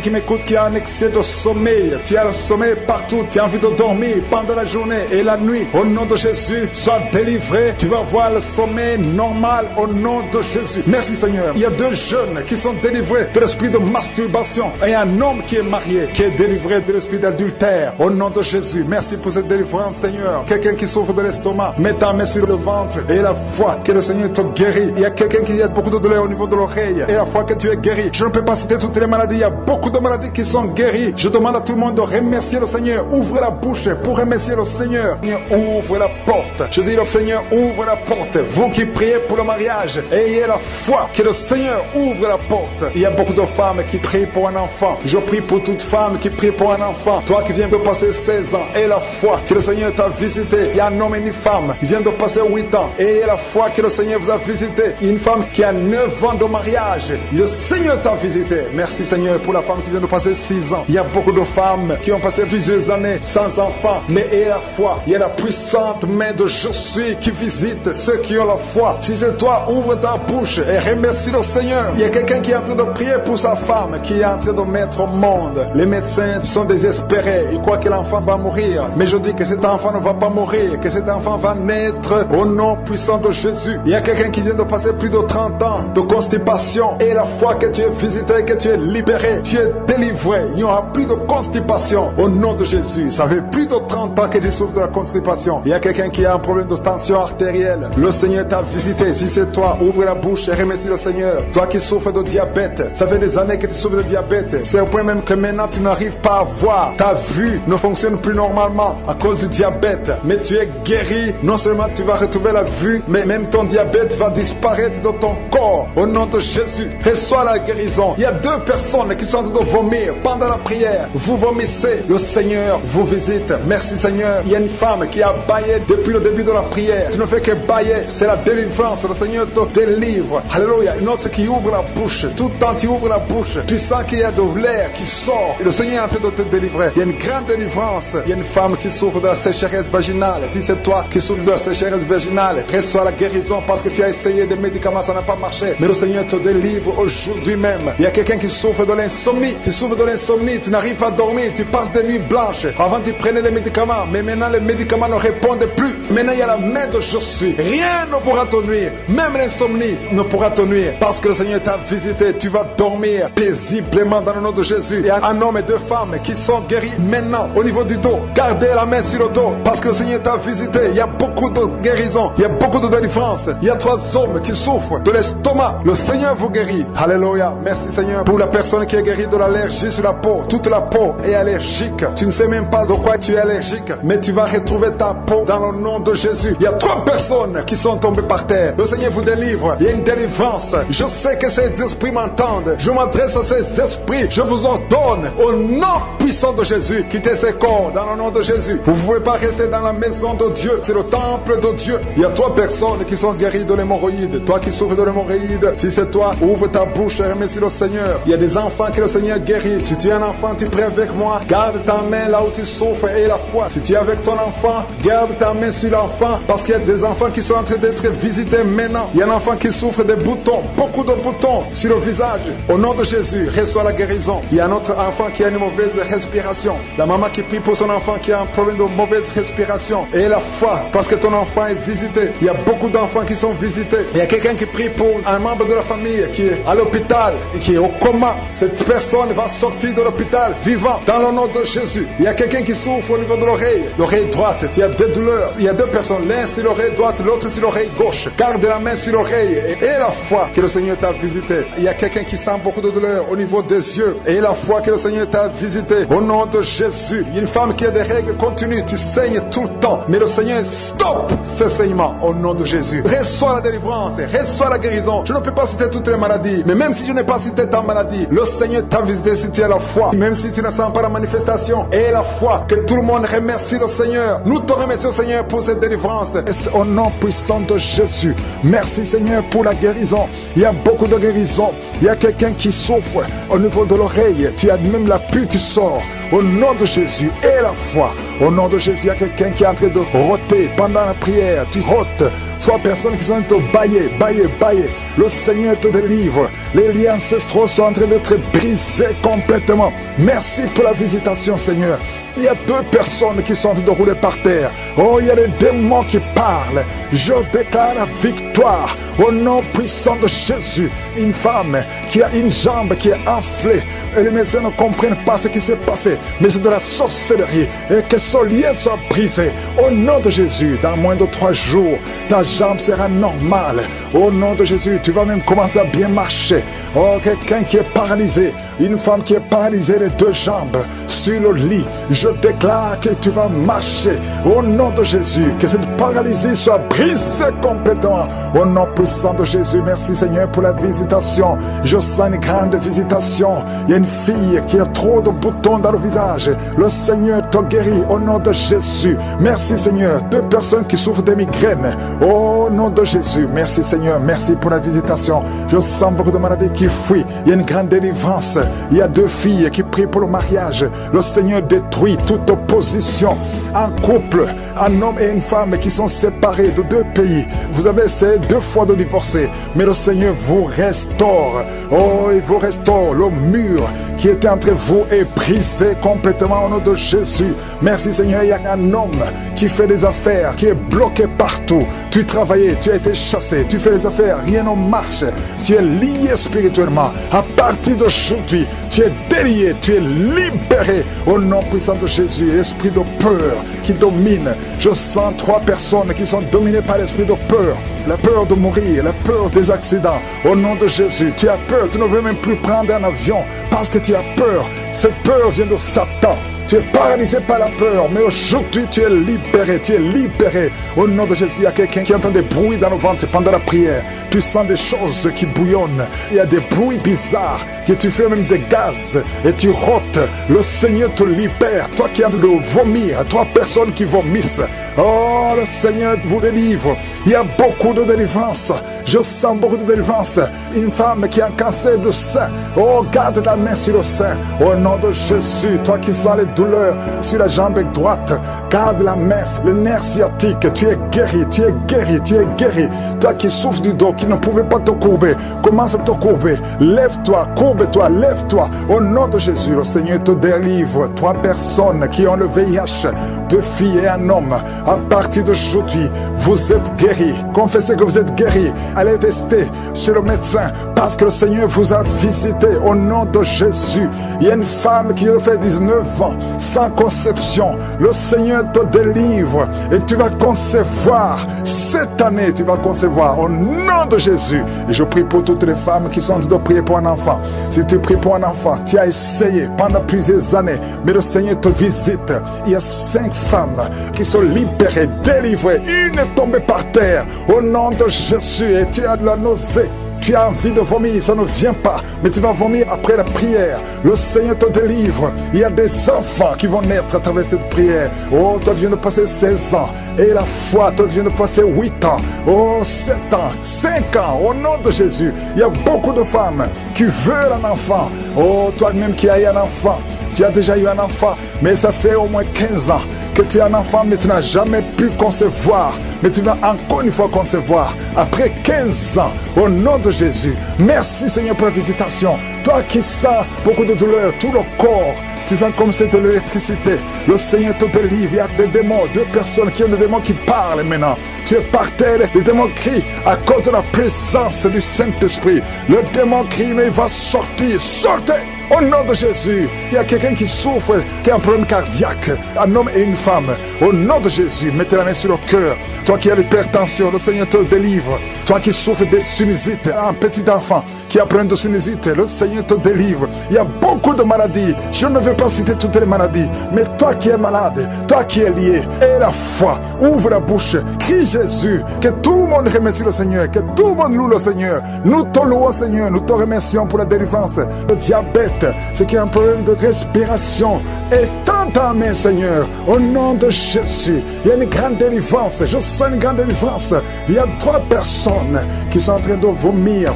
qui m'écoute qui a un excès de sommeil. Tu as le sommeil partout, tu as envie de dormir pendant la journée et la nuit. Au nom de Jésus, sois délivré. Tu vas voir le sommeil normal au nom de Jésus. Merci Seigneur. Il y a 2 jeunes qui sont délivrés de l'esprit de masturbation et un homme qui est marié, qui est délivré de l'esprit d'adultère. Au nom de Jésus, merci pour cette délivrance Seigneur. Quelqu'un qui souffre de l'estomac, mets ta main sur le ventre et la foi que le Seigneur te guérit. Il y a quelqu'un qui a beaucoup de douleur au niveau de l'oreille et la foi que tu es guéri. Je ne peux pas citer toutes les maladies, il y a beaucoup de maladies qui sont guéries. Je demande à tout le monde de remercier le Seigneur. Ouvre la bouche pour remercier le Seigneur. Ouvre la porte. Je dis au Seigneur, ouvre la porte. Vous qui priez pour le mariage, ayez la foi que le Seigneur ouvre la porte. Il y a beaucoup de femmes qui prient pour un enfant. Je prie pour toute femme qui prie pour un enfant. Toi qui viens de passer 16 ans, aie la foi que le Seigneur t'a visité. Il y a un homme et une femme qui vient de passer 8 ans. Ayez la foi que le Seigneur vous a visité. Il y a une femme qui a 9 ans de mariage. Le Seigneur t'a visité. Merci Seigneur pour la femme qui vient de passer 6 ans. Il y a beaucoup de femmes qui ont passé plusieurs années sans enfants. Mais ayez la foi. Il y a la puissante main de Je suis qui visite ceux qui ont la foi. Si c'est toi, ouvre ta bouche et remercie le Seigneur. Il y a quelqu'un qui est en train de prier pour sa femme, qui est en train de mettre au monde. Les médecins sont désespérés. Ils croient que l'enfant va mourir. Mais je dis que cet enfant ne va pas mourir, que cet enfant va naître au nom puissant de Jésus. Il y a quelqu'un qui vient de passer plus de 30 ans de constipation. Et la foi que tu es visité, que tu es libéré, tu es délivré. Il n'y aura plus de constipation au nom de Jésus. Ça fait plus de 30 ans que tu souffres de la constipation. Il y a quelqu'un qui a un problème de tension artérielle. Le Seigneur t'a visité. Si c'est toi, ouvre la bouche et remercie le Seigneur. Toi qui souffres de diabète, ça fait des années que tu souffres de diabète. C'est au point même que maintenant tu n'arrives pas à voir. Ta vue ne fonctionne plus normalement à cause du diabète. Mais tu es guéri. Non seulement tu vas retrouver la vue, mais même ton diabète va disparaître de ton corps. Au nom de Jésus, reçois la guérison. Il y a 2 personnes qui sont en train de vomir pendant la prière. Vous vomissez. Le Seigneur vous visite. Merci Seigneur. Il y a une femme qui a baillé depuis le début de la prière. Tu ne fais que bailler. C'est la délivrance. Le Seigneur te délivre. Alléluia. Une autre qui ouvre la bouche. Tout le temps tu ouvres la bouche. Tu sens qu'il y a de l'air qui sort. Et le Seigneur est en train de te délivrer. Il y a une grande délivrance. Il y a une femme qui souffre de la sécheresse vaginale. Si c'est toi qui souffres de la sécheresse vaginale, reçois la guérison parce que tu as essayé des médicaments, ça n'a pas marché. Mais le Seigneur te délivre aujourd'hui même. Il y a quelqu'un qui souffre de l'insomnie. Tu souffres de l'insomnie, tu n'arrives pas à dormir, tu passes des nuits blanches. Avant tu prenais les médicaments, mais maintenant les médicaments ne répondent plus. Maintenant il y a la main de Je suis. Rien ne pourra te nuire. Même l'insomnie ne pourra te nuire. Parce que le Seigneur t'a visité, tu vas dormir paisiblement dans le nom de Jésus. Il y a un homme et 2 femmes qui sont guéris maintenant au niveau du dos. Gardez la main sur le dos parce que le Seigneur t'a visité. Il y a beaucoup de guérison, il y a beaucoup de délivrance. Il y a 3 hommes qui souffrent de l'estomac. Le Seigneur vous guérit. Alléluia. Merci Seigneur pour la personne qui est guérie de l'allergie sur la peau. Toute la peau est allergique. Tu ne sais même pas de quoi tu es allergique, mais tu vas retrouver ta peau dans le nom de Jésus. Il y a 3 personnes qui sont tombées par terre. Le Seigneur vous délivre. Il y a une délivrance. Je sais que ces esprits m'entendent. Je m'adresse à ces esprits. Je vous ordonne au nom puissant de Jésus, quittez ces corps dans le nom de Jésus. Vous ne pouvez pas rester dans la maison de Dieu. C'est le temple de Dieu. Il y a 3 personnes qui sont guéries de l'hémorroïde. Toi qui souffres de l'hémorroïde, si c'est toi, ouvre ta bouche et remercie le Seigneur. Il y a des enfants que le Seigneur guérit. Si tu es un enfant, tu pries avec moi. Garde ta main là où tu souffres et la foi. Si tu es avec ton enfant, garde ta main sur l'enfant parce qu'il y a des enfants qui sont en train d'être visités maintenant. Il y a un enfant qui souffre des boutons, beaucoup de boutons sur le visage. Au nom de Jésus, reçois la guérison. Il y a un autre enfant qui a une mauvaise respiration. La maman qui prie pour son enfant qui a un problème de mauvaise respiration. Et la foi, parce que ton enfant est visité. Il y a beaucoup d'enfants qui sont visités. Il y a quelqu'un qui prie pour un membre de la famille qui est à l'hôpital et qui est au coma. Cette personne va sortir de l'hôpital vivant dans le nom de Jésus. Il y a quelqu'un qui souffre au niveau de l'oreille droite. Il y a des douleurs. Il y a 2 personnes. L'un sur l'oreille droite, l'autre sur l'oreille gauche. Garde la main sur l'oreille et la foi que le Seigneur t'a visité. Il y a quelqu'un qui sent beaucoup de douleur au niveau des yeux et la foi que le Seigneur t'a visité. Au nom de Jésus. Il y a une femme qui a des règles continues. Tu saignes tout le temps. Mais le Seigneur stop ce saignement au nom de Jésus. Reçois la délivrance. Reçois la guérison. Je ne peux pas citer toutes les maladies. Mais même si je n'ai pas cité ta maladie, le Seigneur t'a visité si tu as la foi. Même si tu ne sens pas la manifestation et la foi. Que tout le monde remercie le Seigneur. Nous te remercions Seigneur pour cette délivrance. Au nom puissant de Jésus. Merci Seigneur pour la guérison. Il y a beaucoup de guérison. Il y a quelqu'un qui souffre au niveau de l'oreille. Tu as même la pue qui sort. Au nom de Jésus et la foi. Au nom de Jésus, il y a quelqu'un qui est en train de roter pendant la prière. Tu rotes. Soit personne qui sont en train de bailler. Le Seigneur te délivre. Les liens ancestraux sont en train d'être brisés complètement. Merci pour la visitation, Seigneur. Il y a 2 personnes qui sont en train de rouler par terre. Oh, il y a des démons qui parlent. Je déclare la victoire au nom puissant de Jésus. Une femme qui a une jambe qui est enflée. Et les médecins ne comprennent pas ce qui s'est passé. Mais c'est de la sorcellerie. Et que son lien soit brisé. Au nom de Jésus, dans moins de 3 jours, ta jambe sera normale. Au nom de Jésus, tu vas même commencer à bien marcher. Oh, quelqu'un qui est paralysé. Une femme qui est paralysée les 2 jambes sur le lit. Je déclare que tu vas marcher au nom de Jésus, que cette paralysie soit brisée complètement au nom puissant de Jésus. Merci Seigneur pour la visitation. Je sens une grande visitation. Il y a une fille qui a trop de boutons dans le visage. Le Seigneur te guérit au nom de Jésus. Merci Seigneur. 2 personnes qui souffrent de migraines au nom de Jésus. Merci Seigneur. Merci pour la visitation. Je sens beaucoup de maladies qui fuient. Il y a une grande délivrance. Il y a 2 filles qui prient pour le mariage. Le Seigneur détruit toute opposition. Un couple, un homme et une femme qui sont séparés de 2 pays. Vous avez essayé 2 fois de divorcer, mais le Seigneur vous restaure. Oh, il vous restaure. Le mur qui était entre vous est brisé complètement au nom de Jésus. Merci Seigneur. Il y a un homme qui fait des affaires, qui est bloqué partout. Tu travaillais, tu as été chassé, tu fais des affaires, rien ne marche. Tu es lié spirituellement. À partir d'aujourd'hui, tu es délié, tu es libéré au nom puissant de Jésus. L'esprit de peur qui domine. Je sens 3 personnes qui sont dominées par l'esprit de peur. La peur de mourir, la peur des accidents. Au nom de Jésus, tu as peur, tu ne veux même plus prendre un avion parce que tu as peur. Cette peur vient de Satan. Tu es paralysé par la peur, mais aujourd'hui tu es libéré. Au nom de Jésus, il y a quelqu'un qui entend des bruits dans le ventre pendant la prière. Tu sens des choses qui bouillonnent. Il y a des bruits bizarres, que tu fais même des gaz et tu rotes. Le Seigneur te libère. Toi qui as de vomir, 3 personnes qui vomissent. Oh, le Seigneur vous délivre. Il y a beaucoup de délivrance. Je sens beaucoup de délivrance. Une femme qui a un cancer de sein. Oh, garde la main sur le sein. Au nom de Jésus, toi qui sens les douleurs sur la jambe droite, garde la main, le nerf sciatique. Tu es guéri. Toi qui souffres du dos, qui ne pouvais pas te courber, commence à te courber. Lève-toi, courbe-toi, lève-toi. Au nom de Jésus, le Seigneur te délivre. 3 personnes qui ont le VIH, 2 filles et un homme. À partir d'aujourd'hui, vous êtes guéris. Confessez que vous êtes guéris. Allez tester chez le médecin parce que le Seigneur vous a visité. Au nom de Jésus, il y a une femme qui a fait 19 ans sans conception. Le Seigneur te délivre et tu vas concevoir. Cette année, tu vas concevoir au nom de Jésus. Et je prie pour toutes les femmes qui sont en train de prier pour un enfant. Si tu pries pour un enfant, tu as essayé pendant plusieurs années, mais le Seigneur te visite. Il y a 5 femmes qui sont libérées, délivrées. Une est tombée par terre au nom de Jésus et tu as de la nausée. Tu as envie de vomir, ça ne vient pas, mais tu vas vomir après la prière. Le Seigneur te délivre. Il y a des enfants qui vont naître à travers cette prière. Oh, toi tu viens de passer 16 ans. Et la foi, toi tu viens de passer 8 ans. Oh, 7 ans, 5 ans, au nom de Jésus. Il y a beaucoup de femmes qui veulent un enfant. Oh, toi-même qui as eu un enfant. Tu as déjà eu un enfant, mais ça fait au moins 15 ans que tu es un enfant, mais tu n'as jamais pu concevoir. Mais tu vas encore une fois concevoir après 15 ans, au nom de Jésus. Merci Seigneur pour la visitation. Toi qui sens beaucoup de douleur, tout le corps, tu sens comme c'est de l'électricité. Le Seigneur te délivre. Il y a des démons, 2 personnes qui ont des démons qui parlent maintenant. Tu es par terre, le démon crie à cause de la présence du Saint-Esprit. Le démon crie, mais il va sortir. Sortez! Au nom de Jésus, il y a quelqu'un qui souffre, qui a un problème cardiaque, un homme et une femme. Au nom de Jésus, mettez la main sur le cœur. Toi qui as l'hypertension, le Seigneur te délivre. Toi qui souffres de sinusite, un petit enfant qui a un problème de sinusite, le Seigneur te délivre. Il y a beaucoup de maladies. Je ne vais pas citer toutes les maladies, mais toi qui es malade, toi qui es lié, aie la foi, ouvre la bouche, crie Jésus, que tout le monde remercie le Seigneur, que tout le monde loue le Seigneur. Nous te louons Seigneur, nous te remercions pour la délivrance. Le diabète, ce qui est un problème de respiration, éteins Tends ta main, Seigneur, au nom de Jésus. Il y a une grande délivrance. Je sens une grande délivrance. Il y a 3 personnes qui sont en train de vomir.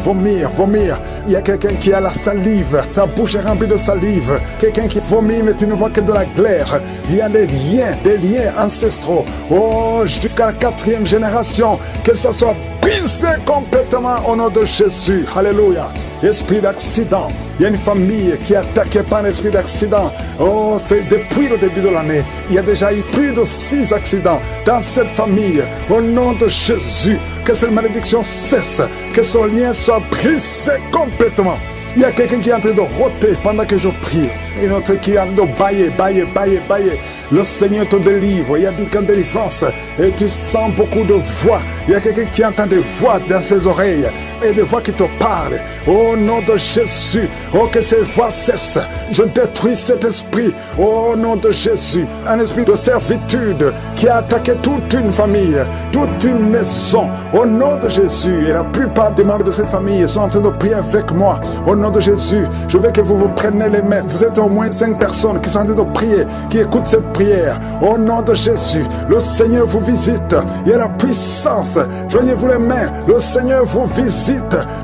Il y a quelqu'un qui a la salive. Sa bouche est remplie de salive. Quelqu'un qui vomit, mais tu ne vois que de la glaire. Il y a des liens ancestraux. Oh, jusqu'à la 4e génération. Que ça soit brisé complètement au nom de Jésus. Alléluia. Esprit d'accident. Il y a une famille qui est attaquée par un esprit d'accident. Oh, c'est depuis le début de l'année. Il y a déjà eu plus de 6 accidents dans cette famille. Au nom de Jésus, que cette malédiction cesse. Que son lien soit brisé complètement. Il y a quelqu'un qui est en train de rôter pendant que je prie. Et l'autre qui est en train de bailler. Le Seigneur te délivre. Il y a une grande délivrance. Et tu sens beaucoup de voix. Il y a quelqu'un qui entend des voix dans ses oreilles. Et des voix qui te parlent. Au nom de Jésus. Oh, que ces voix cessent. Je détruis cet esprit. Au nom de Jésus. Un esprit de servitude qui a attaqué toute une famille. Toute une maison. Au nom de Jésus. Et la plupart des membres de cette famille sont en train de prier avec moi. Au nom de Jésus. Je veux que vous vous preniez les mains. Vous êtes au moins 5 personnes qui sont en train de prier. Qui écoutent cette prière. Au nom de Jésus. Le Seigneur vous visite. Il y a la puissance. Joignez-vous les mains. Le Seigneur vous visite.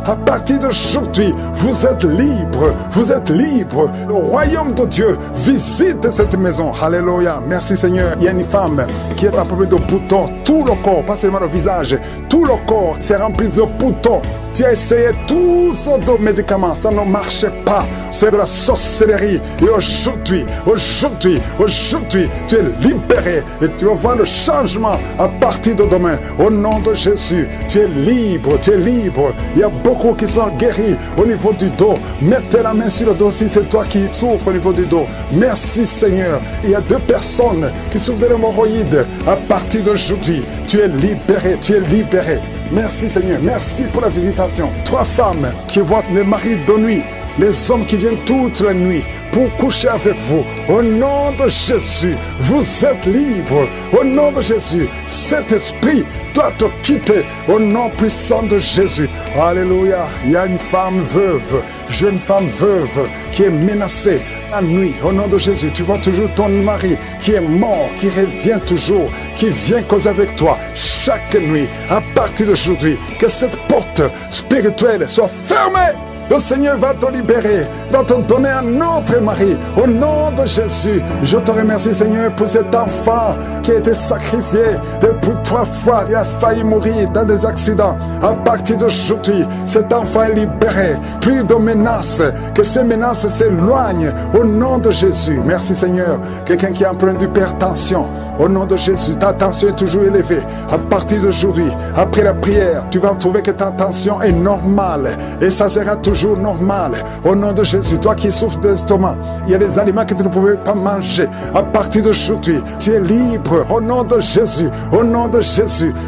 À partir d'aujourd'hui, vous êtes libre. Vous êtes libre. Le royaume de Dieu visite cette maison. Alléluia. Merci Seigneur. Il y a une femme qui est entourée de boutons. Tout le corps, pas seulement le visage. Tout le corps s'est rempli de boutons. Tu as essayé tous sortes de médicaments. Ça ne marchait pas. C'est de la sorcellerie. Et aujourd'hui, tu es libéré. Et tu vas voir le changement à partir de demain. Au nom de Jésus, tu es libre. Il y a beaucoup qui sont guéris au niveau du dos. Mettez la main sur le dos si c'est toi qui souffres au niveau du dos. Merci Seigneur. Il y a 2 personnes qui souffrent de l'hémorroïde. À partir d'aujourd'hui, tu es libéré. Merci Seigneur. Merci pour la visitation. 3 femmes qui voient les maris de nuit. Les hommes qui viennent toute la nuit pour coucher avec vous. Au nom de Jésus, vous êtes libres. Au nom de Jésus, cet esprit doit te quitter. Au nom puissant de Jésus. Alléluia. Il y a une femme veuve, jeune femme veuve, qui est menacée la nuit. Au nom de Jésus, tu vois toujours ton mari qui est mort, qui revient toujours, qui vient causer avec toi chaque nuit. À partir d'aujourd'hui, que cette porte spirituelle soit fermée. Le Seigneur va te libérer, va te donner un autre mari. Au nom de Jésus, je te remercie Seigneur pour cet enfant qui a été sacrifié depuis 3 fois. Il a failli mourir dans des accidents. À partir d'aujourd'hui, cet enfant est libéré. Plus de menaces, que ces menaces s'éloignent. Au nom de Jésus, merci Seigneur. Quelqu'un qui a un problème d'hypertension, au nom de Jésus, ta tension est toujours élevée. À partir d'aujourd'hui, après la prière, tu vas trouver que ta tension est normale. Et ça sera toujours normal. Au nom de Jésus, toi qui souffres d'estomac, il y a des aliments que tu ne pouvais pas manger. À partir d'aujourd'hui, tu es libre. Au nom de Jésus,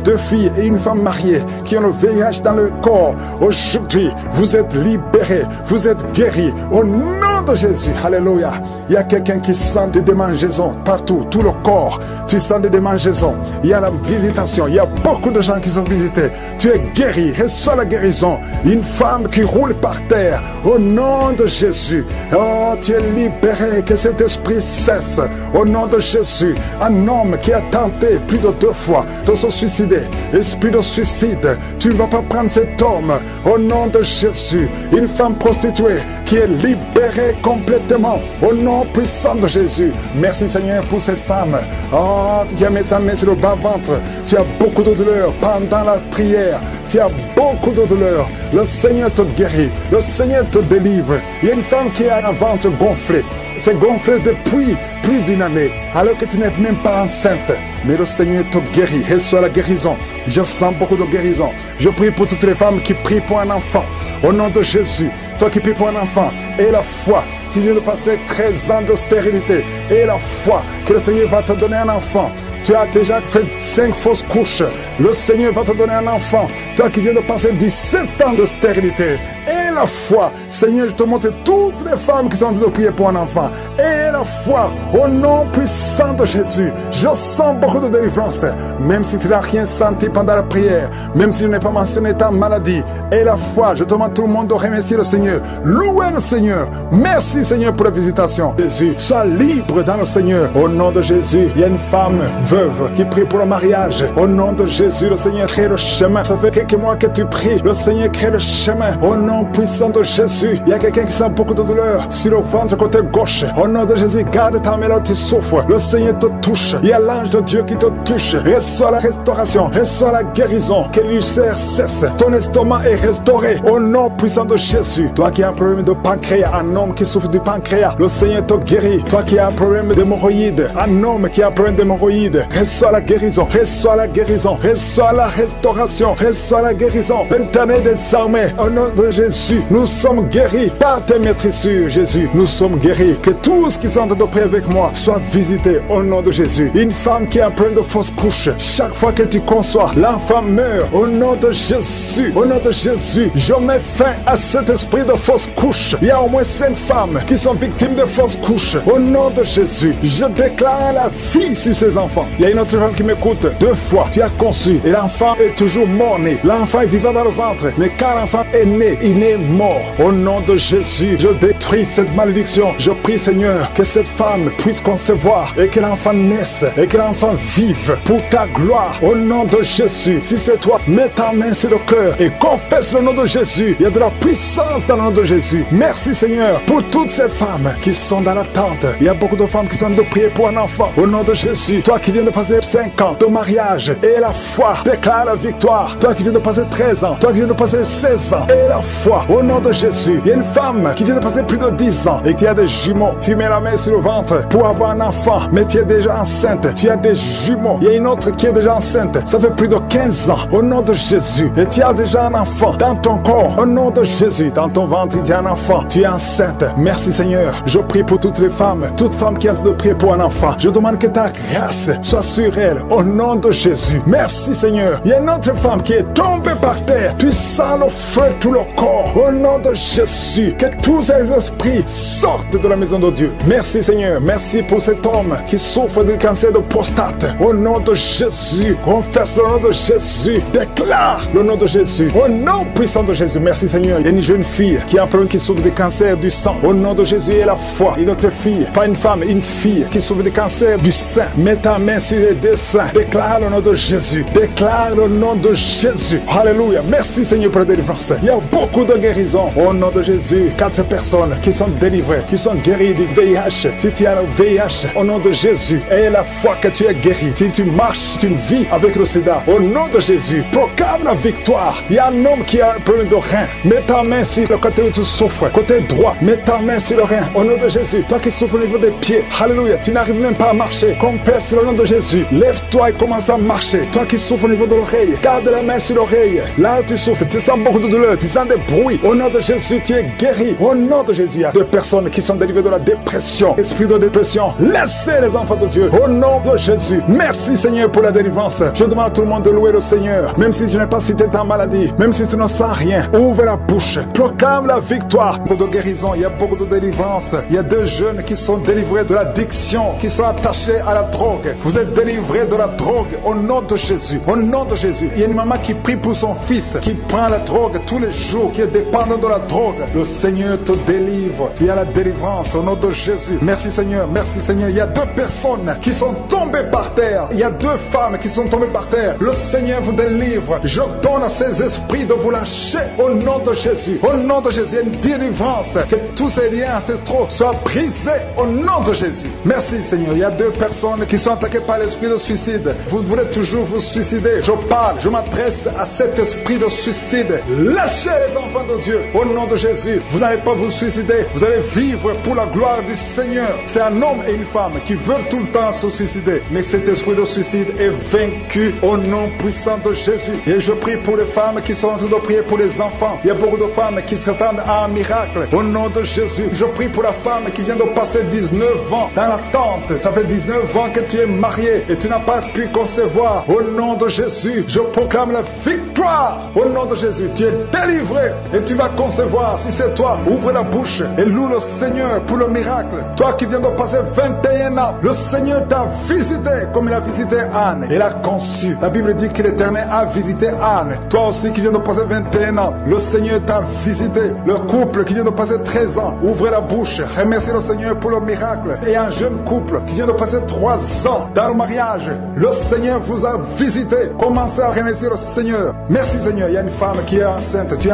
2 filles et une femme mariée qui ont le VIH dans le corps. Aujourd'hui, vous êtes libérés, vous êtes guéris. Au nom de Jésus, alléluia. Il y a quelqu'un qui sent des démangeaisons partout, tout le corps. Tu sens des démangeaisons. Il y a la visitation. Il y a beaucoup de gens qui sont visités. Tu es guéri. Reçois la guérison. Une femme qui roule par terre. Au nom de Jésus. Oh, tu es libéré. Que cet esprit cesse. Au nom de Jésus. Un homme qui a tenté plus de 2 fois de se suicider. Esprit de suicide. Tu ne vas pas prendre cet homme. Au nom de Jésus. Une femme prostituée qui est libérée complètement. Au nom puissant de Jésus. Merci Seigneur pour cette femme. Oh, qui a mis sa main sur le bas-ventre. Tu as beaucoup de douleur pendant la prière. Tu as beaucoup de douleur. Le Seigneur te guérit. Le Seigneur te délivre. Il y a une femme qui a un ventre gonflé. C'est gonflé depuis plus d'une année, alors que tu n'es même pas enceinte. Mais le Seigneur te guérit. Reçois la guérison. Je sens beaucoup de guérison. Je prie pour toutes les femmes qui prient pour un enfant. Au nom de Jésus, toi qui pries pour un enfant, et la foi, tu viens de passer 13 ans de stérilité, et la foi que le Seigneur va te donner un enfant. Tu as déjà fait 5 fausses couches. Le Seigneur va te donner un enfant. Toi qui viens de passer 17 ans de stérilité, et la foi. Seigneur, je te montre toutes les femmes qui sont en train de prier pour un enfant. Et la foi, au nom puissant de Jésus, je sens beaucoup de délivrance. Même si tu n'as rien senti pendant la prière, même si je n'ai pas mentionné ta maladie, et la foi, je demande à tout le monde de remercier le Seigneur. Louez le Seigneur. Merci Seigneur pour la visitation. Jésus, sois libre dans le Seigneur. Au nom de Jésus, il y a une femme veuve qui prie pour le mariage. Au nom de Jésus, le Seigneur crée le chemin. Ça fait quelques mois que tu pries. Le Seigneur crée le chemin. Au nom puissant de Jésus, il y a quelqu'un qui sent beaucoup de douleur sur le ventre côté gauche. Au nom de Jésus, garde ta main là, tu souffres. Le Seigneur te touche. Il y a l'ange de Dieu qui te touche. Reçois la restauration. Reçois la guérison. Que l'ulcère cesse. Ton estomac est restauré. Au nom puissant de Jésus. Toi qui as un problème de pancréas, un homme qui souffre du pancréas, le Seigneur te guérit. Toi qui as un problème d'hémorroïdes, un homme qui a un problème d'hémorroïdes, reçois la guérison. Reçois la guérison. Reçois la restauration. Reçois la guérison. L'Éternel des armées, au nom de Jésus, nous sommes guéris par tes maîtrisures, Jésus. Nous sommes guéris. Que tous qui sont en train de prier avec moi soient visités au nom de Jésus. Une femme qui a un problème de fausse couche, chaque fois que tu conçois, l'enfant meurt. Au nom de Jésus, au nom de Jésus, je mets fin à cet esprit de fausse couche. Il y a au moins 5 femmes qui sont victimes de fausses couches. Au nom de Jésus, je déclare la vie sur ces enfants. Il y a une autre femme qui m'écoute. 2 fois, tu as conçu et l'enfant est toujours mort-né. L'enfant est vivant dans le ventre, mais quand l'enfant est né, il est mort. Au nom de Jésus, je détruis cette malédiction. Je prie, Seigneur, que cette femme puisse concevoir et que l'enfant naisse et que l'enfant vive pour ta gloire. Au nom de Jésus, si c'est toi, mets ta main sur le cœur et confesse le nom de Jésus. Il y a de la puissance dans le nom de Jésus. Merci, Seigneur, pour toutes ces femmes qui sont dans l'attente. Il y a beaucoup de femmes qui sont en train de prier pour un enfant. Au nom de Jésus, toi qui viens de passer 5 ans de mariage et la foi déclare la victoire. Toi qui viens de passer 13 ans, toi qui viens de passer 16 ans et la foi. Au nom de Jésus, il y a une femme qui vient de passer plus de 10 ans et qui a des jumeaux. Tu mets la main sur le ventre pour avoir un enfant, mais tu es déjà enceinte. Tu as des jumeaux. Il y a une autre qui est déjà enceinte. Ça fait plus de 15 ans. Au nom de Jésus. Et tu as déjà un enfant dans ton corps. Au nom de Jésus. Dans ton ventre, tu as un enfant. Tu es enceinte. Merci Seigneur. Je prie pour toutes les femmes. Toutes femmes qui ont de prier pour un enfant. Je demande que ta grâce soit sur elles. Au nom de Jésus. Merci Seigneur. Il y a une autre femme qui est tombée par terre. Tu sens le feu tout le corps. Au nom de Jésus. Que tous ces esprits sortent de la maison de Dieu. Merci Seigneur. Merci pour cet homme qui souffre du cancer de prostate. Au nom de Jésus. Confesse le nom de Jésus. Déclare le nom de Jésus. Au nom puissant de Jésus. Merci Seigneur. Il y a une jeune fille qui a un problème qui souffre du cancer du sang. Au nom de Jésus et la foi. Une autre fille, pas une femme, une fille qui souffre du cancer du sein. Mets ta main sur les 2 seins. Déclare le nom de Jésus. Déclare le nom de Jésus. Alléluia. Merci Seigneur pour la délivrance. Il y a beaucoup de guérisons. Au nom de Jésus. 4 personnes qui sont délivrées, qui sont guéries du VIH. Si tu as le VIH, au nom de Jésus, et la foi que tu es guéri. Si tu marches, tu vis avec le sida, au nom de Jésus, proclame la victoire. Il y a un homme qui a un problème de rein. Mets ta main sur le côté où tu souffres, côté droit. Mets ta main sur le rein, au nom de Jésus. Toi qui souffres au niveau des pieds, alléluia, tu n'arrives même pas à marcher. Confesse le nom de Jésus. Lève-toi et commence à marcher. Toi qui souffres au niveau de l'oreille, garde la main sur l'oreille. Là où tu souffres, tu sens beaucoup de douleur, tu sens des bruits. Au nom de Jésus, tu es guéri. Au nom de Jésus, il y a 2 personnes qui sont délivrées de la dépression. Esprit de dépression, laissez les enfants de Dieu. Au nom de Jésus. Merci Seigneur pour la délivrance. Je demande à tout le monde de louer le Seigneur. Même si je n'ai pas cité ta maladie, même si tu ne sens rien, ouvre la bouche. Proclame la victoire. Beaucoup de guérison, il y a beaucoup de délivrance. Il y a 2 jeunes qui sont délivrés de l'addiction, qui sont attachés à la drogue. Vous êtes délivrés de la drogue au nom de Jésus. Au nom de Jésus. Il y a une maman qui prie pour son fils, qui prend la drogue tous les jours, qui est dépendant de la drogue. Le Seigneur te délivre. Il y a la délivrance au nom de Jésus. Merci Seigneur, merci Seigneur. Il y a 2 personnes qui sont tombées par terre. Il y a 2 femmes qui sont tombées par terre. Le Seigneur vous délivre. Je donne à ces esprits de vous lâcher au nom de Jésus. Au nom de Jésus, il y a une délivrance. Que tous ces liens ancestraux soient brisés au nom de Jésus. Merci Seigneur. Il y a 2 personnes qui sont attaquées par l'esprit de suicide. Vous voulez toujours vous suicider. Je parle, je m'adresse à cet esprit de suicide. Lâchez les enfants de Dieu au nom de Jésus. Vous n'allez pas vous suicider. Vous allez vivre pour la gloire du Seigneur. C'est un homme et une femme qui veulent tout le temps se suicider. Mais cet esprit de suicide est vaincu au nom puissant de Jésus. Et je prie pour les femmes qui sont en train de prier pour les enfants. Il y a beaucoup de femmes qui s'attendent à un miracle. Au nom de Jésus, je prie pour la femme qui vient de passer 19 ans dans l'attente. Ça fait 19 ans que tu es marié et tu n'as pas pu concevoir. Au nom de Jésus, je proclame la victoire victoire. Au nom de Jésus, tu es délivré et tu vas concevoir. Si c'est toi, ouvre la bouche et loue le Seigneur pour le miracle. Toi qui viens de passer 21 ans, le Seigneur t'a visité comme il a visité Anne. Il a conçu. La Bible dit que l'Éternel a visité Anne. Toi aussi qui viens de passer 21 ans, le Seigneur t'a visité. Le couple qui vient de passer 13 ans, ouvrez la bouche, remerciez le Seigneur pour le miracle. Et un jeune couple qui vient de passer 3 ans dans le mariage, le Seigneur vous a visité. Commencez à remercier le Seigneur. Merci Seigneur. Il y a une femme qui est enceinte, tu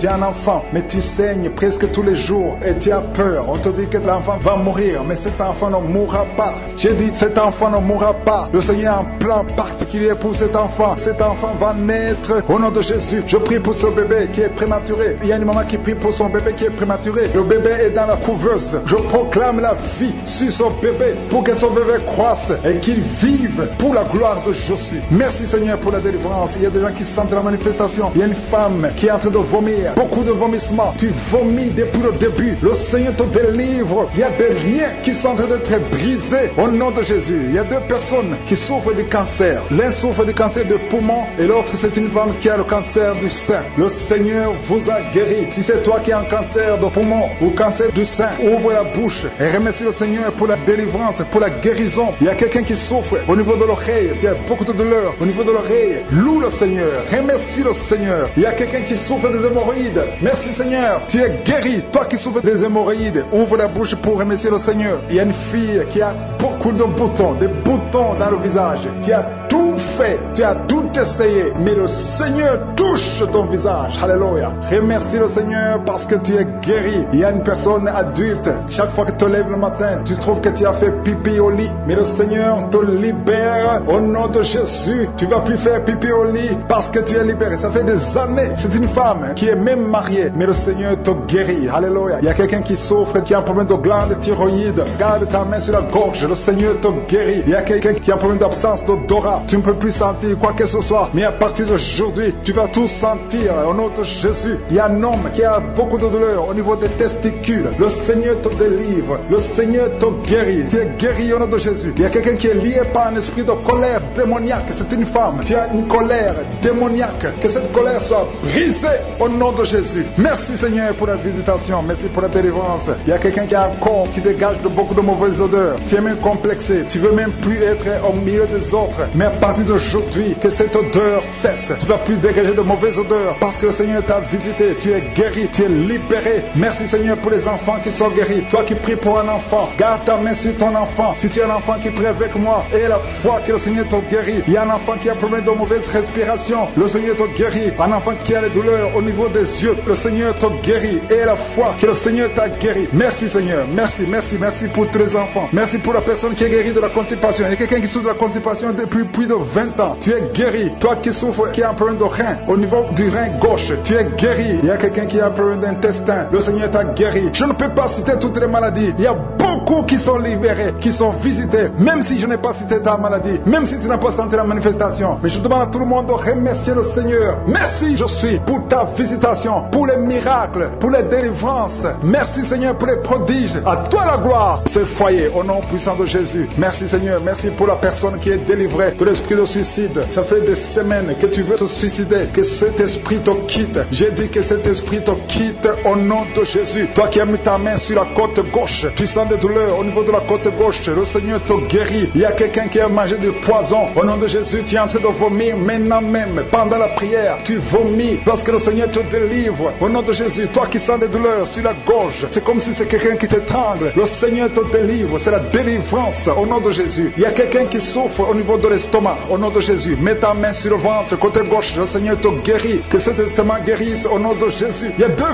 as un enfant, mais tu saignes presque tous les jours et tu as peur. On te dit que l'enfant va mourir, mais cet enfant ne mourra pas. J'ai dit cet enfant ne mourra pas. Le Seigneur a un plan particulier pour cet enfant. Cet enfant va naître au nom de Jésus. Je prie pour ce bébé qui est prématuré. Il y a une maman qui prie pour son bébé qui est prématuré. Le bébé est dans la couveuse. Je proclame la vie sur son bébé pour que son bébé croisse et qu'il vive pour la gloire de Jésus. Merci Seigneur pour la délivrance. Il y a des gens qui sentent la manifestation. Il y a une femme qui est en train de vomir. Beaucoup de vomissements. Tu vomis depuis le début. Le Seigneur te délivre. Il y a des liens qui sont en train d'être brisés au nom de Jésus. Il y a 2 personnes qui souffrent du cancer. L'un souffre du cancer de poumon et l'autre c'est une femme qui a le cancer du sein. Le Seigneur vous a guéri. Si c'est toi qui as un cancer de poumon ou cancer du sein, ouvre la bouche et remercie le Seigneur pour la délivrance, pour la guérison. Il y a quelqu'un qui souffre au niveau de l'oreille. Tu as beaucoup de douleur au niveau de l'oreille. Loue le Seigneur. Remercie le Seigneur. Il y a quelqu'un qui souffre des hémorroïdes. Merci Seigneur. Tu es guéri. Toi qui souffres des hémorroïdes, ouvre la bouche pour remercier le Seigneur. Il y a une fille qui a beaucoup de boutons, des boutons dans le visage. Tu as tout fait, tu as tout essayé, mais le Seigneur touche ton visage. Alléluia. Remercie le Seigneur parce que tu es guéri. Il y a une personne adulte, chaque fois que tu te lèves le matin, tu trouves que tu as fait pipi au lit, mais le Seigneur te libère au nom de Jésus. Tu vas plus faire pipi au lit parce que tu es libéré. Ça fait des années. C'est une femme qui est même mariée, mais le Seigneur te guérit. Alléluia. Il y a quelqu'un qui souffre, qui a un problème de glande thyroïde. Garde ta main sur la gorge, le Seigneur te guérit. Il y a quelqu'un qui a un problème d'absence d'odorat. Tu ne peux plus sentir quoi que ce soit, mais à partir d'aujourd'hui, tu vas tout sentir au nom de Jésus. Il y a un homme qui a beaucoup de douleur au niveau des testicules. Le Seigneur te délivre. Le Seigneur te guérit. Tu es guéri au nom de Jésus. Il y a quelqu'un qui est lié par un esprit de colère démoniaque. C'est une femme. Tu as une colère démoniaque. Que cette colère soit brisée au nom de Jésus. Merci Seigneur pour la visitation. Merci pour la délivrance. Il y a quelqu'un qui a un corps qui dégage de beaucoup de mauvaises odeurs. Tu es même complexé. Tu veux même plus être au milieu des autres. Mais à partir d'aujourd'hui, que cette odeur cesse. Tu ne vas plus dégager de mauvaises odeurs parce que le Seigneur t'a visité. Tu es guéri. Tu es libéré. Merci Seigneur pour les enfants qui sont guéris. Toi qui pries pour un enfant, garde ta main sur ton enfant. Si tu as un enfant qui prie avec moi et la foi que le Seigneur te guérit. Il y a un enfant qui a problème de mauvaise respiration. Le Seigneur te guérit. Un enfant qui a les douleurs au niveau des yeux. Le Seigneur te guérit. Et la foi que le Seigneur t'a guéri. Merci Seigneur. Merci, merci, merci pour tous les enfants. Merci pour la personne qui est guérie de la constipation. Il y a quelqu'un qui souffre de la constipation depuis plus de 20 ans. Tu es guéri. Toi qui souffres, qui a un problème de rein, au niveau du rein gauche, tu es guéri. Il y a quelqu'un qui a un problème d'intestin. Le Seigneur t'a guéri. Je ne peux pas citer toutes les maladies. Il y a beaucoup qui sont libérés, qui sont visités, même si je n'ai pas cité ta maladie, même si tu n'as pas senti la manifestation. Mais je demande à tout le monde de remercier le Seigneur. Merci, je suis, pour ta visitation, pour les miracles, pour les délivrances. Merci Seigneur pour les prodiges. À toi la gloire. Ce foyer, au nom puissant de Jésus. Merci Seigneur. Merci pour la personne qui est délivrée de l'esprit de suicide. Ça fait des semaines que tu veux te suicider, que cet esprit te quitte. J'ai dit que cet esprit te quitte au nom de Jésus. Toi qui as mis ta main sur la côte gauche, tu sens des douleurs au niveau de la côte gauche. Le Seigneur te guérit. Il y a quelqu'un qui a mangé du poison. Au nom de Jésus, tu es en train de vomir maintenant même. Pendant la prière, tu vomis parce que le Seigneur te délivre. Au nom de Jésus, toi qui sens des douleurs sur la gorge, c'est comme si c'est quelqu'un qui t'étrangle. Le Seigneur te délivre. C'est la délivrance au nom de Jésus. Il y a quelqu'un qui souffre au niveau de l'estomac. Au nom de Jésus, mets ta main sur le ventre, côté gauche. Le Seigneur te guérit. Que cet estomac guérisse au nom de Jésus. Il y a deux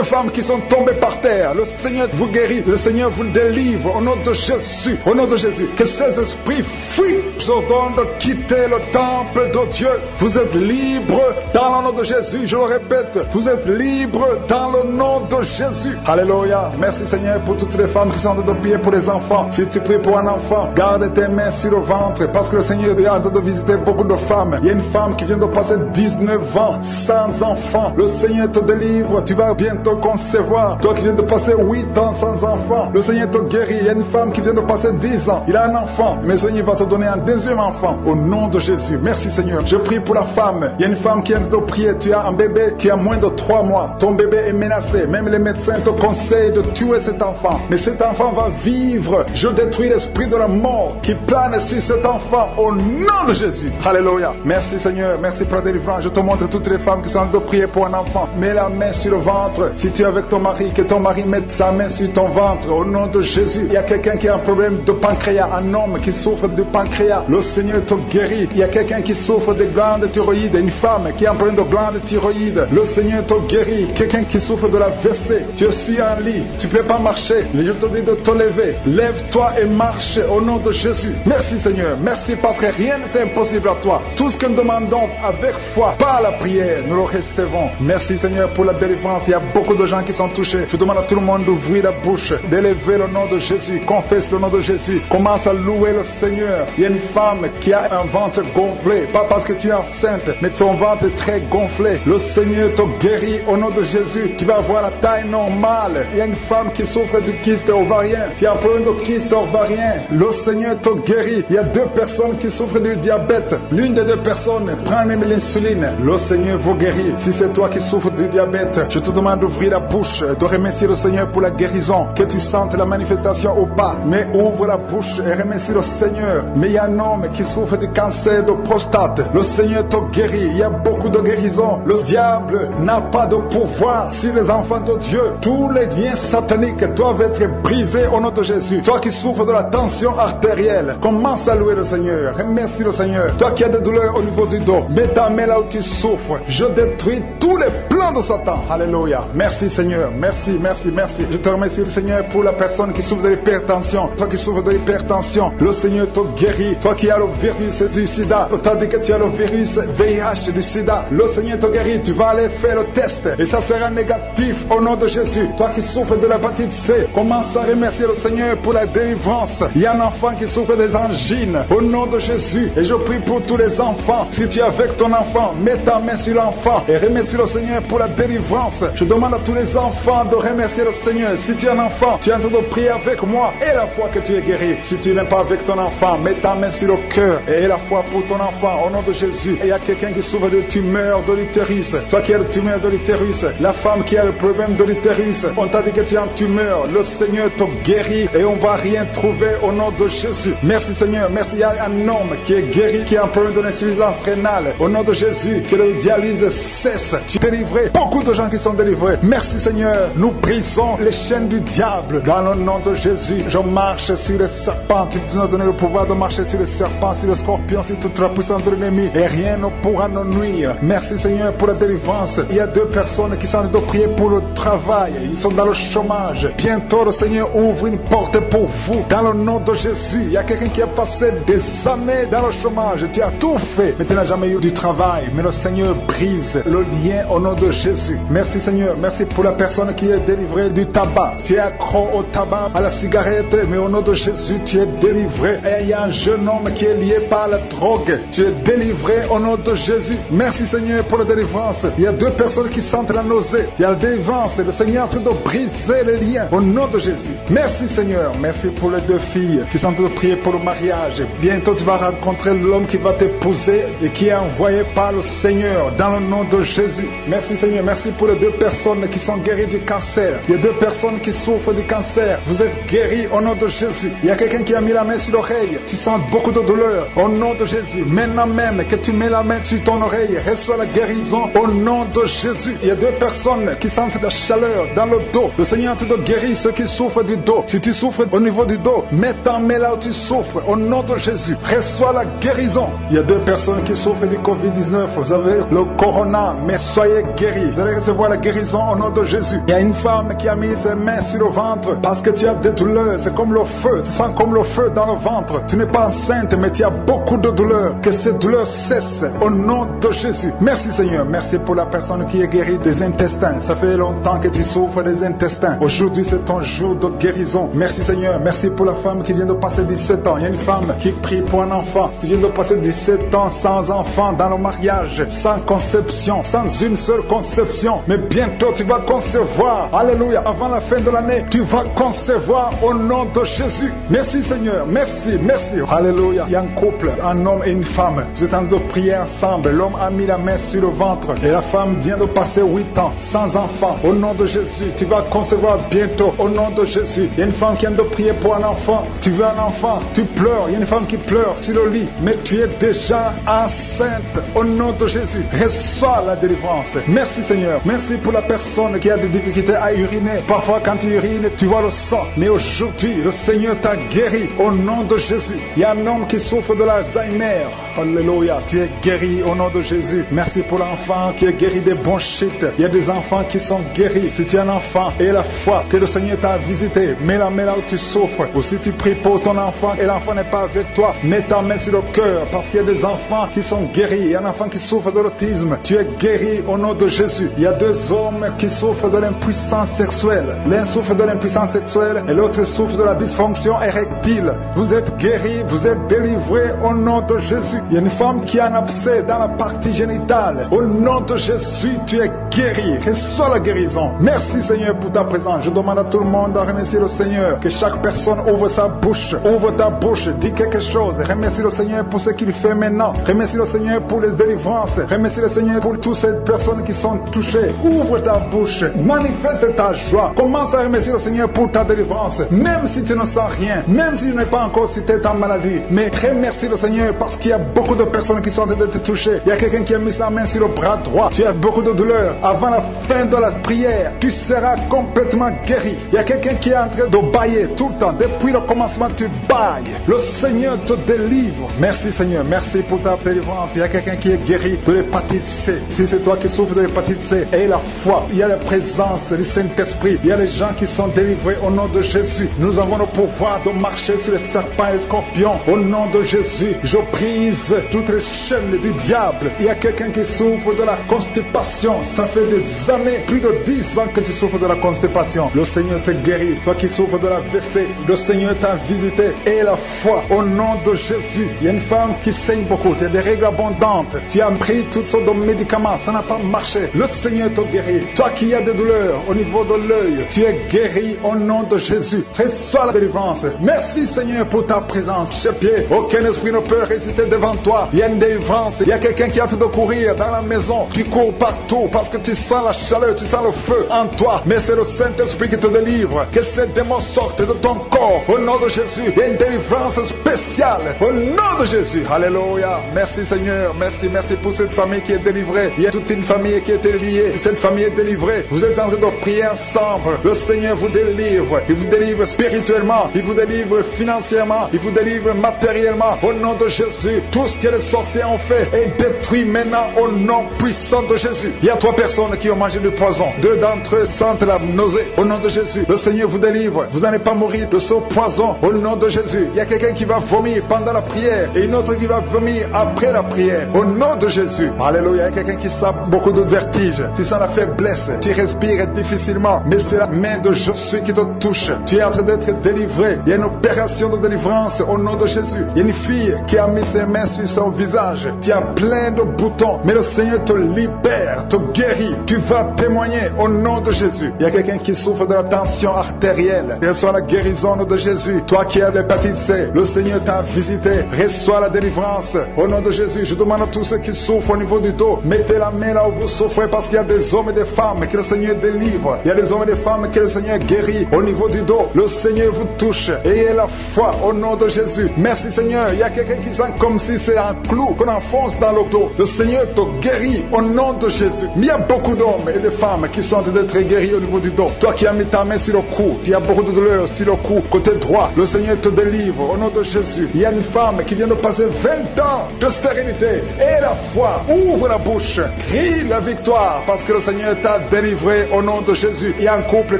femmes qui sont tombées par terre. Le Seigneur vous guérit. Le Seigneur vous délivre au nom de Jésus. Au nom de Jésus. Que ces esprits fuient. Je ordonne de quitter le temple de Dieu. Vous êtes libres dans le nom de Jésus. Je le répète, vous êtes libres dans le nom de Jésus. Alléluia. Merci Seigneur pour toutes les femmes qui sont en train de prier pour les enfants. Si tu pries pour un enfant, garde tes mains sur le ventre parce que le Seigneur est en train de visiter beaucoup de femmes. Il y a une femme qui vient de passer 19 ans sans enfant. Le Seigneur te délivre. Tu vas bientôt concevoir. Toi qui viens de passer 8 ans sans enfant, le Seigneur Seigneur te guérit. Il y a une femme qui vient de passer 10 ans. Il a un enfant. Mais Seigneur va te donner un deuxième enfant. Au nom de Jésus. Merci Seigneur. Je prie pour la femme. Il y a une femme qui vient de prier. Tu as un bébé qui a moins de 3 mois. Ton bébé est menacé. Même les médecins te conseillent de tuer cet enfant. Mais cet enfant va vivre. Je détruis l'esprit de la mort qui plane sur cet enfant. Au nom de Jésus. Alléluia. Merci Seigneur. Merci pour la délivrance. Je te montre toutes les femmes qui sont en train de prier pour un enfant. Mets la main sur le ventre. Si tu es avec ton mari, que ton mari mette sa main sur ton ventre. Au nom de Jésus. Il y a quelqu'un qui a un problème de pancréas. Un homme qui souffre de pancréas. Le Seigneur te guérit. Il y a quelqu'un qui souffre de glande thyroïde. Une femme qui a un problème de glande thyroïde. Le Seigneur te guérit. Quelqu'un qui souffre de la WC. Tu es sur un lit. Tu ne peux pas marcher. Je te dis de te lever. Lève-toi et marche au nom de Jésus. Merci Seigneur. Merci parce que rien n'est impossible à toi. Tout ce que nous demandons avec foi, par la prière, nous le recevons. Merci Seigneur pour la délivrance. Il y a beaucoup de gens qui sont touchés. Je demande à tout le monde d'ouvrir la bouche, d'élever le nom de Jésus. Confesse le nom de Jésus. Commence à louer le Seigneur. Il y a une femme qui a un ventre gonflé. Pas parce que tu es enceinte, mais ton ventre est très gonflé. Le Seigneur te guérit au nom de Jésus. Tu vas avoir la taille normale. Il y a une femme qui souffre du kyste ovarien. Tu as un problème de kyste ovarien. Le Seigneur te guérit. Il y a 2 personnes qui souffrent du diabète. L'une des 2 personnes prend même l'insuline. Le Seigneur vous guérit. Si c'est toi qui souffres du diabète, je te demande d'ouvrir la bouche, de remercier le Seigneur pour la guérison. Que tu sentes la manifestation ou pas. Mais ouvre la bouche et remercie le Seigneur. Mais il y a un homme qui souffre du cancer de prostate. Le Seigneur te guérit. Il y a beaucoup de guérisons. Le diable n'a pas de pouvoir sur les enfants de Dieu. Tous les liens sataniques doivent être brisés au nom de Jésus. Toi qui souffres de la tension artérielle, commence à louer le Seigneur. Remercie le Seigneur. Toi qui as des douleurs au niveau du dos, mets ta main là où tu souffres. Je détruis tous les plans de Satan. Alléluia. Merci Seigneur. Merci, merci, merci. Je te remercie le Seigneur pour la personne qui souffre de l'hypertension. Toi qui souffres de l'hypertension, le Seigneur te guérit. Toi qui as le virus du sida, on t'a dit que tu as le virus VIH du sida, le Seigneur te guérit. Tu vas aller faire le test et ça sera négatif au nom de Jésus. Toi qui souffres de l'hépatite C, commence à remercier le Seigneur pour la délivrance. Il y a un enfant qui souffre des angines au nom de Jésus. Et je prie pour tous les enfants. Si tu es avec ton enfant, mets ta main sur l'enfant et remercie le Seigneur pour la délivrance. Je demande à tous les enfants de remercier le Seigneur. Si tu es un enfant, tu es en train de prier avec moi et la foi que tu es guéri. Si tu n'es pas avec ton enfant, mets ta main sur le cœur et la foi pour ton enfant au nom de Jésus. Et il y a quelqu'un qui souffre de tumeur de l'utérus. Toi qui as le tumeur de l'utérus, la femme qui a le problème de l'utérus, on t'a dit que tu as une tumeur. Le Seigneur te guérit et on va rien trouver au nom de Jésus. Merci Seigneur. Merci. Il y a un homme qui est guéri, qui a un problème de l'insuffisance rénale. Au nom de Jésus, que le dialyse cesse. Tu es délivré. Beaucoup de gens qui sont délivrés. Merci Seigneur. Nous brisons les chaînes du diable. Dans le nom de Jésus, je marche sur les serpents. Tu nous as donné le pouvoir de marcher sur les serpents, sur les scorpions, sur toute la puissance de l'ennemi. Et rien ne pourra nous nuire. Merci Seigneur pour la délivrance. Il y a 2 personnes qui sont en train de prier pour le travail. Ils sont dans le chômage. Bientôt le Seigneur ouvre une porte pour vous. Dans le nom de Jésus, il y a quelqu'un qui a passé des années dans le chômage. Tu as tout fait, mais tu n'as jamais eu du travail. Mais le Seigneur brise le lien au nom de Jésus. Merci Seigneur. Merci pour la personne qui est délivrée du tabac. Tu es accro au tabac, à la cigarette, mais au nom de Jésus, tu es délivré. Et il y a un jeune homme qui est lié par la drogue. Tu es délivré au nom de Jésus. Merci Seigneur pour la délivrance. Il y a 2 personnes qui sentent la nausée. Il y a la délivrance. Le Seigneur est en train de briser les liens au nom de Jésus. Merci Seigneur. Merci pour les 2 filles qui sont en train de prier pour le mariage. Bientôt tu vas rencontrer l'homme qui va t'épouser et qui est envoyé par le Seigneur dans le nom de Jésus. Merci Seigneur. Merci pour les 2 personnes qui sont guéries du cancer. Il y a 2 personnes qui souffrent du cancer. Vous êtes guéris au nom de Jésus. Il y a quelqu'un qui a mis la main sur l'oreille. Tu sens beaucoup de douleur au nom de Jésus. Maintenant même que tu mets la main sur ton oreille, reçois la guérison au nom de Jésus. Il y a 2 personnes qui sentent la chaleur dans le dos. Le Seigneur te guérit ceux qui souffrent du dos. Si tu souffres au niveau du dos, mets ta main là où tu souffres au nom de Jésus. Reçois la guérison. Il y a 2 personnes qui souffrent du Covid-19. Vous avez le corona, mais soyez guéris. Vous allez recevoir la guérison au nom de Jésus. Il y a une femme qui a mis ses mains sur le ventre parce que tu as des douleurs. C'est comme le feu. Tu sens comme le feu dans le ventre. Tu n'es pas enceinte, mais tu as beaucoup de douleurs. Que ces douleurs cessent au nom de Jésus. Merci Seigneur. Merci pour la personne qui est guérie des intestins. Ça fait longtemps que tu souffres des intestins. Aujourd'hui, c'est ton jour de guérison. Merci Seigneur. Merci pour la femme qui vient de passer 17 ans. Il y a une femme qui prie pour un enfant. Tu viens de passer 17 ans sans enfant dans le mariage, sans conception, sans une seule conception. Mais bientôt, tu vas concevoir. Alléluia. Avant la fin de l'année, tu vas concevoir. concevoir au nom de Jésus. Merci Seigneur, merci, merci. Alléluia. Il y a un couple, un homme et une femme. Vous êtes en train de prier ensemble. L'homme a mis la main sur le ventre et la femme vient de passer 8 ans sans enfant. Au nom de Jésus, tu vas concevoir bientôt. Au nom de Jésus, il y a une femme qui vient de prier pour un enfant. Tu veux un enfant, tu pleures. Il y a une femme qui pleure sur le lit, mais tu es déjà enceinte. Au nom de Jésus, reçois la délivrance. Merci Seigneur. Merci pour la personne qui a des difficultés à uriner. Parfois quand tu urines, tu vois le sang. Mais aujourd'hui, le Seigneur t'a guéri. Au nom de Jésus. Il y a un homme qui souffre de l'Alzheimer. Alléluia. Tu es guéri au nom de Jésus. Merci pour l'enfant qui est guéri des bronchites. Il y a des enfants qui sont guéris. Si tu es un enfant et la foi que le Seigneur t'a visité, mets la main là où tu souffres. Ou si tu pries pour ton enfant et l'enfant n'est pas avec toi, mets ta main sur le cœur parce qu'il y a des enfants qui sont guéris. Il y a un enfant qui souffre de l'autisme. Tu es guéri au nom de Jésus. Il y a 2 hommes qui souffrent de l'impuissance sexuelle. L'un souffre de l'impuissance sexuelle et l'autre souffre de la dysfonction érectile. Vous êtes guéris, vous êtes délivrés au nom de Jésus. Il y a une femme qui a un abcès dans la partie génitale. Au nom de Jésus, tu es guéri. Reçois la guérison. Merci Seigneur pour ta présence. Je demande à tout le monde de remercier le Seigneur. Que chaque personne ouvre sa bouche. Ouvre ta bouche. Dis quelque chose. Remercie le Seigneur pour ce qu'il fait maintenant. Remercie le Seigneur pour les délivrances. Remercie le Seigneur pour toutes ces personnes qui sont touchées. Ouvre ta bouche. Manifeste ta joie. Commence à remercier le Seigneur pour ta délivrance. Même si tu ne sens rien. Même si tu n'es pas encore cité ta maladie. Mais remercie le Seigneur parce qu'il y a beaucoup de personnes qui sont en train de te toucher. Il y a quelqu'un qui a mis sa main sur le bras droit. Tu as beaucoup de douleur. Avant la fin de la prière, tu seras complètement guéri. Il y a quelqu'un qui est en train de bailler tout le temps. Depuis le commencement, tu bailles. Le Seigneur te délivre. Merci Seigneur. Merci pour ta délivrance. Il y a quelqu'un qui est guéri de l'hépatite C. Si c'est toi qui souffres de l'hépatite C, aie la foi. Il y a la présence du Saint-Esprit. Il y a les gens qui sont délivrés au nom de Jésus. Nous avons le pouvoir de marcher sur les serpents et les scorpions. Au nom de Jésus, je brise toutes les chaînes du diable. Il y a quelqu'un qui souffre de la constipation. Ça fait des années, plus de 10 ans que tu souffres de la constipation. Le Seigneur te guérit. Toi qui souffres de la WC, le Seigneur t'a visité. Et la foi au nom de Jésus. Il y a une femme qui saigne beaucoup. Tu as des règles abondantes. Tu as pris toutes sortes de médicaments. Ça n'a pas marché. Le Seigneur te guérit. Toi qui as des douleurs au niveau de l'œil, tu es guéri au nom de Jésus. Reçois la délivrance. Merci Seigneur pour ta présence. Chez pied, aucun esprit ne peut résister devant toi. Il y a une délivrance. Il y a quelqu'un qui a hâte de courir dans la maison. Tu cours partout parce que tu sens la chaleur, tu sens le feu en toi. Mais c'est le Saint-Esprit qui te délivre. Que ces démons sortent de ton corps. Au nom de Jésus, il y a une délivrance spéciale. Au nom de Jésus. Alléluia. Merci Seigneur. Merci, merci pour cette famille qui est délivrée. Il y a toute une famille qui est liée. Cette famille est délivrée. Vous êtes en train de prier ensemble. Le Seigneur vous délivre. Il vous délivre spirituellement. Il vous délivre financièrement. Il vous délivre matériellement. Au nom de Jésus, tout ce que les sorciers ont fait est détruit maintenant au nom puissant de Jésus. Il y a 3 personnes qui ont mangé du poison. 2 d'entre eux sentent la nausée. Au nom de Jésus, le Seigneur vous délivre. Vous n'allez pas mourir de ce poison. Au nom de Jésus, il y a quelqu'un qui va vomir pendant la prière et une autre qui va vomir après la prière. Au nom de Jésus. Alléluia. Il y a quelqu'un qui sent beaucoup de vertige. Tu sens la faiblesse. Tu respires difficilement. Mais c'est la main de Jésus qui te touche. Tu es en train d'être délivré. Il y a une opération de délivrance au nom de Jésus. Il y a une fille qui a mis ses mains sur son visage. Tu as plein de boutons. Mais le Seigneur te libère, te guérit. Tu vas témoigner au nom de Jésus. Il y a quelqu'un qui souffre de la tension artérielle. Reçois la guérison de Jésus. Toi qui as l'hépatite C, le Seigneur t'a visité. Reçois la délivrance au nom de Jésus. Je demande à tous ceux qui souffrent au niveau du dos, mettez la main là où vous souffrez parce qu'il y a des hommes et des femmes que le Seigneur délivre. Il y a des hommes et des femmes que le Seigneur guérit au niveau du dos. Le Seigneur vous touche. Ayez la foi au nom de Jésus. Merci Seigneur. Il y a quelqu'un qui sent comme si c'est un clou qu'on enfonce dans le dos. Le Seigneur te guérit au nom de Jésus. Mais il y a beaucoup d'hommes et de femmes qui sont d'être guéris au niveau du dos. Toi qui as mis ta main sur le cou, tu as beaucoup de douleur sur le cou, côté droit. Le Seigneur te délivre au nom de Jésus. Il y a une femme qui vient de passer 20 ans de stérilité. Et la foi, ouvre la bouche, crie la victoire parce que le Seigneur t'a délivré au nom de Jésus. Il y a un couple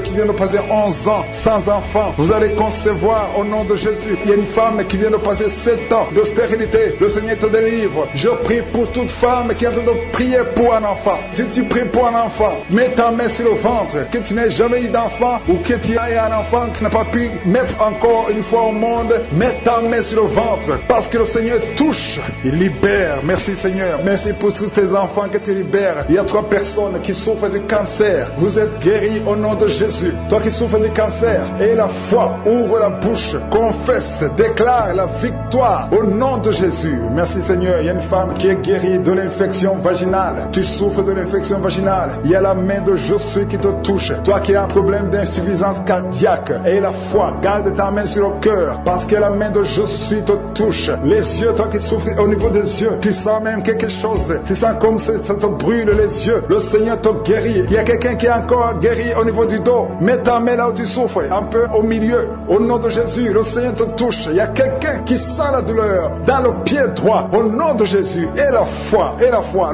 qui vient de passer 11 ans sans enfant. Vous allez concevoir au nom de Jésus. Il y a une femme qui vient de passer 7 ans de stérilité. Le Seigneur te délivre. Je prie pour toute femme qui est en train de prier pour un enfant. Si tu pries prie pour un enfant. Mets ta main sur le ventre, que tu n'aies jamais eu d'enfant ou que tu aies un enfant qui n'a pas pu mettre encore une fois au monde. Mets ta main sur le ventre parce que le Seigneur touche, il libère. Merci Seigneur, merci pour tous ces enfants que tu libères. Il y a 3 personnes qui souffrent du cancer. Vous êtes guéris au nom de Jésus. Toi qui souffres du cancer, et la foi, ouvre la bouche, confesse, déclare la victoire au nom de Jésus. Merci Seigneur. Il y a une femme qui est guérie de l'infection vaginale. Tu souffres de l'infection vaginale. Il y a la main de Josué qui te touche. Toi qui as un problème d'insuffisance cardiaque, et la foi, garde ta main sur le cœur parce que la main de Josué te touche. Les yeux, toi qui souffres au niveau des yeux, tu sens même quelque chose. Tu sens comme ça te brûle les yeux. Le Seigneur te guérit. Il y a quelqu'un qui est encore guéri au niveau du dos. Mets ta main là où tu souffres, un peu au milieu. Au nom de Jésus, le Seigneur te touche. Il y a quelqu'un qui sent la douleur dans le pied droit. Au nom de Jésus, et la foi,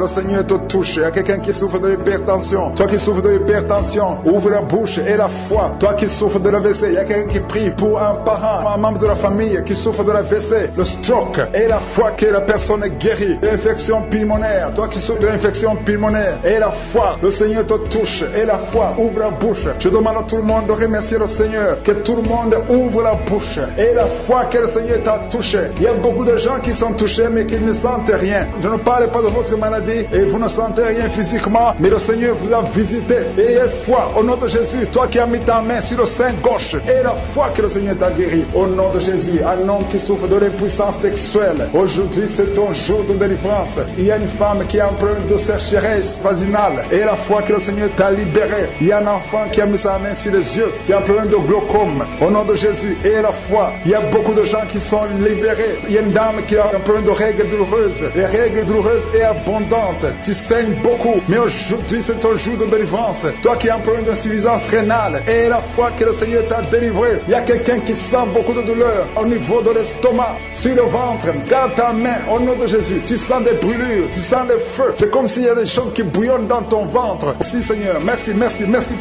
le Seigneur te touche. Il y a quelqu'un qui souffre de l'hypertension. Toi qui souffres de l'hypertension, ouvre la bouche et la foi. Toi qui souffres de l'AVC, il y a quelqu'un qui prie pour un parent, un membre de la famille qui souffre de l'AVC, le stroke, et la foi que la personne est guérie. L'infection pulmonaire, toi qui souffres de l'infection pulmonaire, et la foi, le Seigneur te touche. Et la foi, ouvre la bouche. Je demande à tout le monde de remercier le Seigneur, que tout le monde ouvre la bouche. Et la foi que le Seigneur t'a touché. Il y a beaucoup de gens qui sont touchés mais qui ne sentent rien. Je ne parle pas de votre maladie et vous ne sentez rien physiquement, mais le Seigneur vous a visité. Et foi, au nom de Jésus, toi qui as mis ta main sur le sein gauche, et la foi que le Seigneur t'a guéri. Au nom de Jésus, un homme qui souffre de l'impuissance sexuelle, aujourd'hui c'est ton jour de délivrance. Il y a une femme qui a un problème de sécheresse vaginale, et la foi que le Seigneur t'a libéré. Il y a un enfant qui a mis sa main sur les yeux, qui a un problème de glaucome. Au nom de Jésus, et la foi, il y a beaucoup de gens qui sont libérés. Il y a une dame qui a un problème de règles douloureuses. Les règles douloureuses et abondantes. Tu saignes beaucoup, mais aujourd'hui c'est ton jour de délivrance. Toi qui as un problème d'insuffisance rénale, et la foi que le Seigneur t'a délivré. Il y a quelqu'un qui sent beaucoup de douleur au niveau de l'estomac, sur le ventre, dans ta main, au nom de Jésus. Tu sens des brûlures, tu sens des feux. C'est comme s'il y a des choses qui bouillonnent dans ton ventre. Merci Seigneur, merci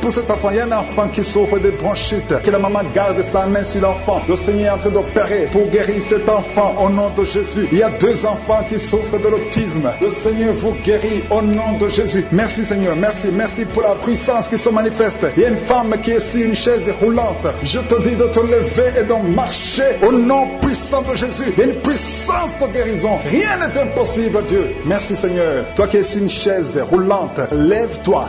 pour cet enfant. Il y a un enfant qui souffre de bronchite, que la maman garde sa main sur l'enfant. Le Seigneur est en train d'opérer pour guérir cet enfant au nom de Jésus. Il y a 2 enfants qui souffrent de l'autisme. Le Seigneur vous guérit au nom de Jésus. Merci Seigneur, merci pour la puissance qui se manifeste. Il y a une femme qui est sur une chaise roulante. Je te dis de te lever et de marcher au nom puissant de Jésus. Il y a une puissance de guérison. Rien n'est impossible à Dieu. Merci Seigneur. Toi qui es sur une chaise roulante, lève-toi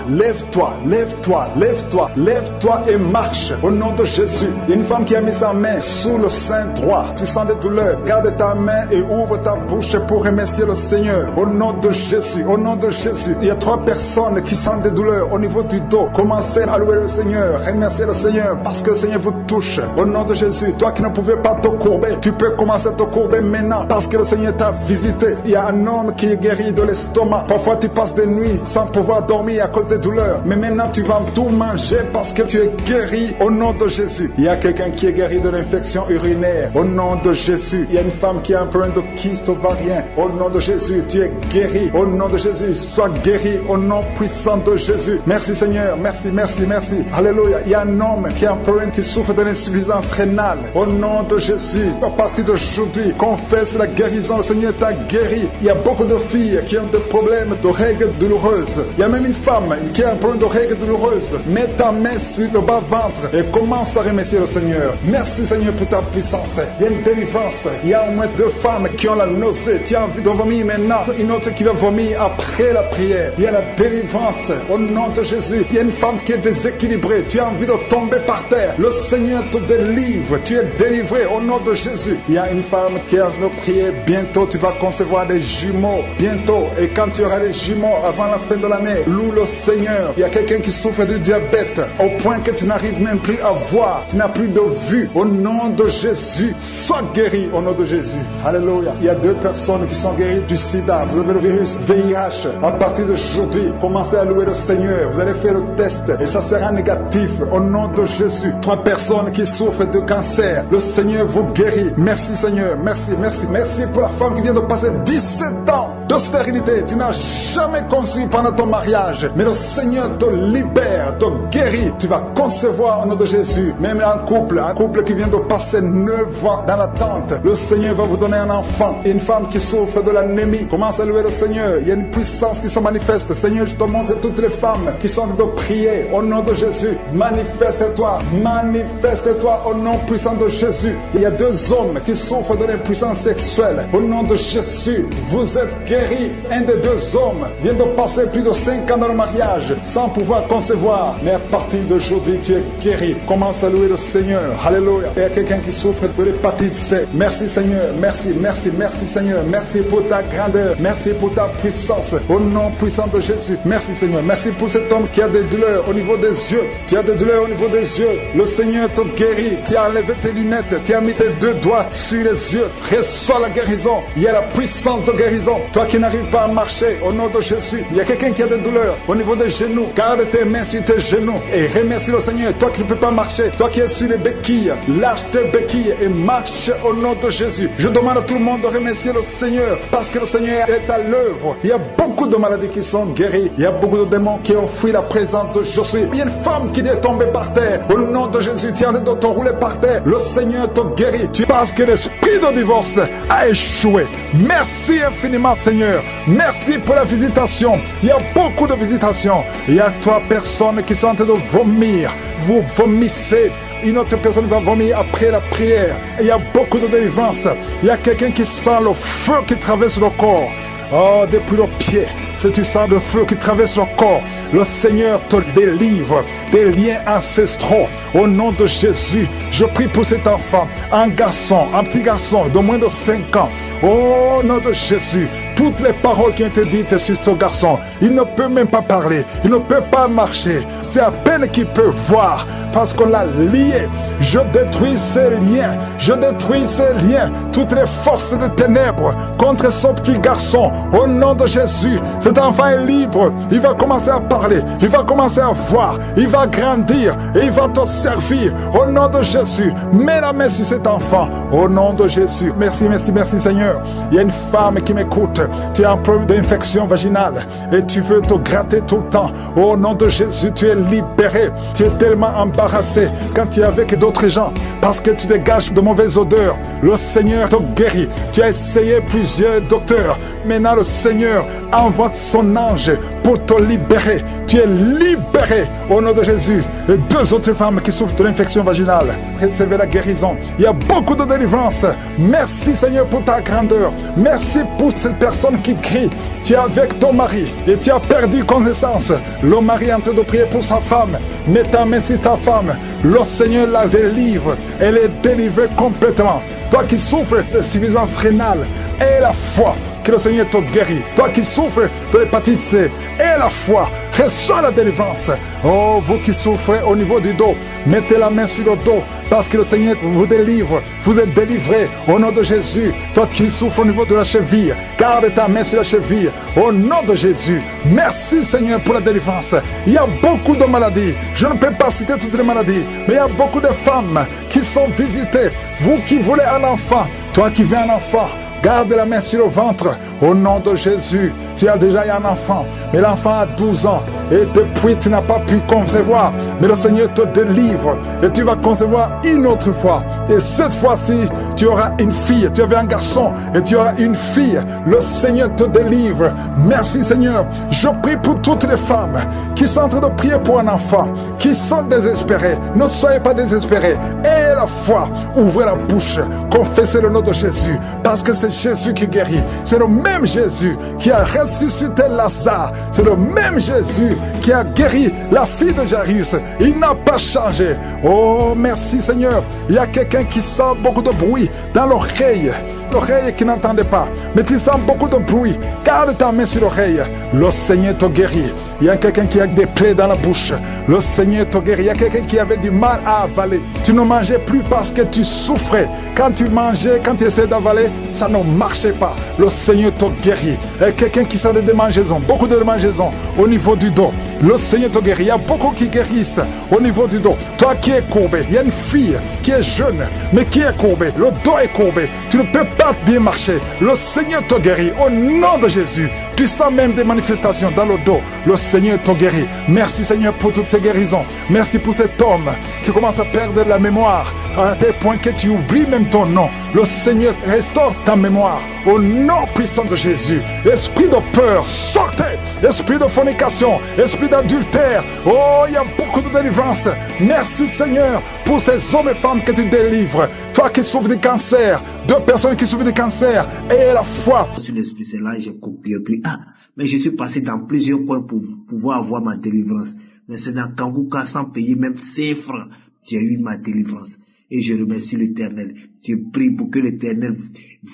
et marche au nom de Jésus. Il y a une femme qui a mis sa main sous le sein droit. Tu sens des douleurs. Garde ta main et ouvre ta bouche pour remercier le Seigneur. Au nom de Jésus, au nom de Jésus. Il y a 3 personnes qui sentent des douleurs au niveau du dos. Commencez à louer le Seigneur. Remerciez le Seigneur parce que le Seigneur vous touche. Au nom de Jésus, toi qui ne pouvais pas te courber, tu peux commencer à te courber maintenant parce que le Seigneur t'a visité. Il y a un homme qui est guéri de l'estomac. Parfois tu passes des nuits sans pouvoir dormir à cause des douleurs. Mais maintenant tu vas tout manger parce que tu es guéri au nom de Jésus. Il y a quelqu'un qui est guéri de l'infection urinaire. Au nom de Jésus. Il y a une femme qui a un problème de kyste ovarien. Au nom de Jésus, tu es guéri. Au nom de Jésus, sois guéri au nom puissant de Jésus. Merci Seigneur, merci. Alléluia. Il y a un homme qui a un problème, qui souffre de l'insuffisance rénale. Au nom de Jésus, à partir d'aujourd'hui, confesse la guérison. Le Seigneur t'a guéri. Il y a beaucoup de filles qui ont des problèmes de règles douloureuses. Il y a même une femme qui a un problème de règles douloureuses. Mets ta main sur le bas-ventre et commence à remercier le Seigneur. Merci Seigneur pour ta puissance. Il y a une délivrance. Il y a au moins 2 femmes qui ont la nausée. Tu as envie de vomir maintenant. Une autre qui va vomir après la prière. Il y a la délivrance au nom de Jésus. Il y a une femme qui est déséquilibrée. Tu as envie de tomber par terre. Le Seigneur te délivre. Tu es délivré au nom de Jésus. Il y a une femme qui a envie de prier. Bientôt tu vas concevoir des jumeaux. Bientôt. Et quand tu auras des jumeaux avant la fin de l'année, loue le Seigneur. Il y a quelqu'un qui souffre du diabète au point que tu n'arrives même plus à voir. Tu n'as plus de vue. Au nom de Jésus, sois guéri au nom de Jésus. Alléluia. Il y a 2 personnes qui sont guéries du sida. Vous avez le virus VIH. À partir d'aujourd'hui, commencez à louer le Seigneur. Vous allez faire le test et ça sera négatif au nom de Jésus. 3 personnes qui souffrent de cancer. Le Seigneur vous guérit. Merci Seigneur. Merci pour la femme qui vient de passer 17 ans de stérilité. Tu n'as jamais conçu pendant ton mariage. Mais le Seigneur te libère, te guérit. Tu vas concevoir au nom de Jésus. Même un couple qui vient de passer 9 ans dans l'attente. Le Seigneur va vous donner un enfant. Une femme qui souffre de l'anémie. Commence à louer le Seigneur. Il y a une puissance qui se manifeste. Seigneur, Seigneur, je te montre toutes les femmes qui sont en train de prier au nom de Jésus. Manifeste-toi au nom puissant de Jésus. Il y a 2 hommes qui souffrent de l'impuissance sexuelle. Au nom de Jésus, vous êtes guéris. Un des 2 hommes vient de passer plus de 5 ans dans le mariage sans pouvoir concevoir. Mais à partir d'aujourd'hui, tu es guéri. Commence à louer le Seigneur. Alléluia. Il y a quelqu'un qui souffre de l'hépatite C. Merci Seigneur. Merci Seigneur. Merci pour ta grandeur. Merci pour ta puissance. Au nom puissant de Jésus. Merci Seigneur. Merci pour cet homme qui a des douleurs au niveau des yeux. Tu as des douleurs au niveau des yeux. Le Seigneur te guérit. Tu as enlevé tes lunettes. Tu as mis tes 2 doigts sur les yeux. Reçois la guérison. Il y a la puissance de guérison. Toi qui n'arrives pas à marcher, au nom de Jésus. Il y a quelqu'un qui a des douleurs au niveau des genoux. Garde tes mains sur tes genoux et remercie le Seigneur. Toi qui ne peux pas marcher, toi qui es sur les béquilles, lâche tes béquilles et marche au nom de Jésus. Je demande à tout le monde de remercier le Seigneur parce que le Seigneur est à l'œuvre. Il y a beaucoup de maladies qui sont guéries. Il y a beaucoup de démons qui ont fui la présence de Jésus. Il y a une femme qui est tombée par terre. Au nom de Jésus, tu es en train de te rouler par terre. Le Seigneur te guérit. Parce que l'esprit de divorce a échoué. Merci infiniment, Seigneur. Merci pour la visitation. Il y a beaucoup de visitations. Il y a 3 personnes qui sont en train de vomir. Vous vomissez. Une autre personne va vomir après la prière. Il y a beaucoup de délivrance. Il y a quelqu'un qui sent le feu qui traverse le corps. Oh, depuis le pied, si tu sens le feu qui traverse le corps, le Seigneur te délivre des liens ancestraux. Au nom de Jésus, je prie pour cet enfant, un garçon, un petit garçon de moins de 5 ans. Au nom de Jésus, toutes les paroles qui ont été dites sur ce garçon, il ne peut même pas parler, il ne peut pas marcher. C'est à peine qu'il peut voir parce qu'on l'a lié. Je détruis ces liens, toutes les forces des ténèbres contre ce petit garçon. Au nom de Jésus, cet enfant est libre. Il va commencer à parler, il va commencer à voir, il va grandir et il va te servir. Au nom de Jésus, mets la main sur cet enfant. Au nom de Jésus, merci Seigneur. Il y a une femme qui m'écoute. Tu as un problème d'infection vaginale et tu veux te gratter tout le temps. Au nom de Jésus, tu es libéré. Tu es tellement embarrassé quand tu es avec d'autres gens parce que tu dégages de mauvaises odeurs. Le Seigneur te guérit. Tu as essayé plusieurs docteurs. Maintenant, le Seigneur envoie son ange pour te libérer. Tu es libéré au nom de Jésus. Et 2 autres femmes qui souffrent de l'infection vaginale, recevez la guérison. Il y a beaucoup de délivrance. Merci Seigneur pour ta grandeur. Merci pour cette personne qui crie. Tu es avec ton mari et tu as perdu connaissance. Le mari est en train de prier pour sa femme. Mets ta main sur ta femme. Le Seigneur la délivre. Elle est délivrée complètement. Toi qui souffres de suffisance rénale, aie la foi que le Seigneur te guérit. Toi qui souffres de l'hépatite C, aie la foi, reçois la délivrance. Oh, vous qui souffrez au niveau du dos, mettez la main sur le dos parce que le Seigneur vous délivre. Vous êtes délivrés au nom de Jésus. Toi qui souffres au niveau de la cheville, garde ta main sur la cheville au nom de Jésus. Merci Seigneur pour la délivrance. Il y a beaucoup de maladies. Je ne peux pas citer toutes les maladies, mais il y a beaucoup de femmes qui sont visitées. Vous qui voulez un enfant, toi qui veux un enfant, garde la main sur le ventre. Au nom de Jésus, tu as déjà eu un enfant, mais l'enfant a 12 ans et depuis tu n'as pas pu concevoir. Mais le Seigneur te délivre et tu vas concevoir une autre fois. Et cette fois-ci, tu auras une fille. Tu avais un garçon et tu auras une fille. Le Seigneur te délivre. Merci Seigneur. Je prie pour toutes les femmes qui sont en train de prier pour un enfant, qui sont désespérées. Ne soyez pas désespérés. Ayez la foi. Ouvrez la bouche. Confessez le nom de Jésus parce que c'est Jésus qui guérit. C'est le même Jésus qui a ressuscité Lazare. C'est le même Jésus qui a guéri la fille de Jairus. Il n'a pas changé. Oh, merci Seigneur. Il y a quelqu'un qui sent beaucoup de bruit dans l'oreille. L'oreille qui n'entendait pas. Mais tu sens beaucoup de bruit. Garde ta main sur l'oreille. Le Seigneur te guérit. Il y a quelqu'un qui a des plaies dans la bouche. Le Seigneur te guérit. Il y a quelqu'un qui avait du mal à avaler. Tu ne mangeais plus parce que tu souffrais. Quand tu mangeais, quand tu essayais d'avaler, ça ne marchait pas. Le Seigneur te guérit. Il y a quelqu'un qui sent des démangeaisons. Beaucoup de démangeaisons au niveau du dos. Le Seigneur te guérit. Il y a beaucoup qui guérissent au niveau du dos. Toi qui es courbé, il y a une fille qui est jeune, mais qui est courbée. Le dos est courbé. Tu ne peux pas bien marcher. Le Seigneur te guérit au nom de Jésus. Tu sens même des manifestations dans le dos. Le Seigneur te guérit. Merci Seigneur pour toutes ces guérisons. Merci pour cet homme qui commence à perdre la mémoire à tel point que tu oublies même ton nom. Le Seigneur restaure ta mémoire au nom puissant de Jésus. Esprit de peur, sortez esprit de fornication, esprit d'adultère. Oh, il y a beaucoup de délivrance. Merci Seigneur pour ces hommes et femmes que tu délivres. Toi qui souffres de cancer, deux personnes qui souffrent de cancer, et la foi. Sur l'esprit, c'est là j'ai copié. Mais je suis passé dans plusieurs coins pour pouvoir avoir ma délivrance. Mais c'est dans Kanguka, sans payer même 5 francs, j'ai eu ma délivrance. Et je remercie l'Éternel. Je prie pour que l'Éternel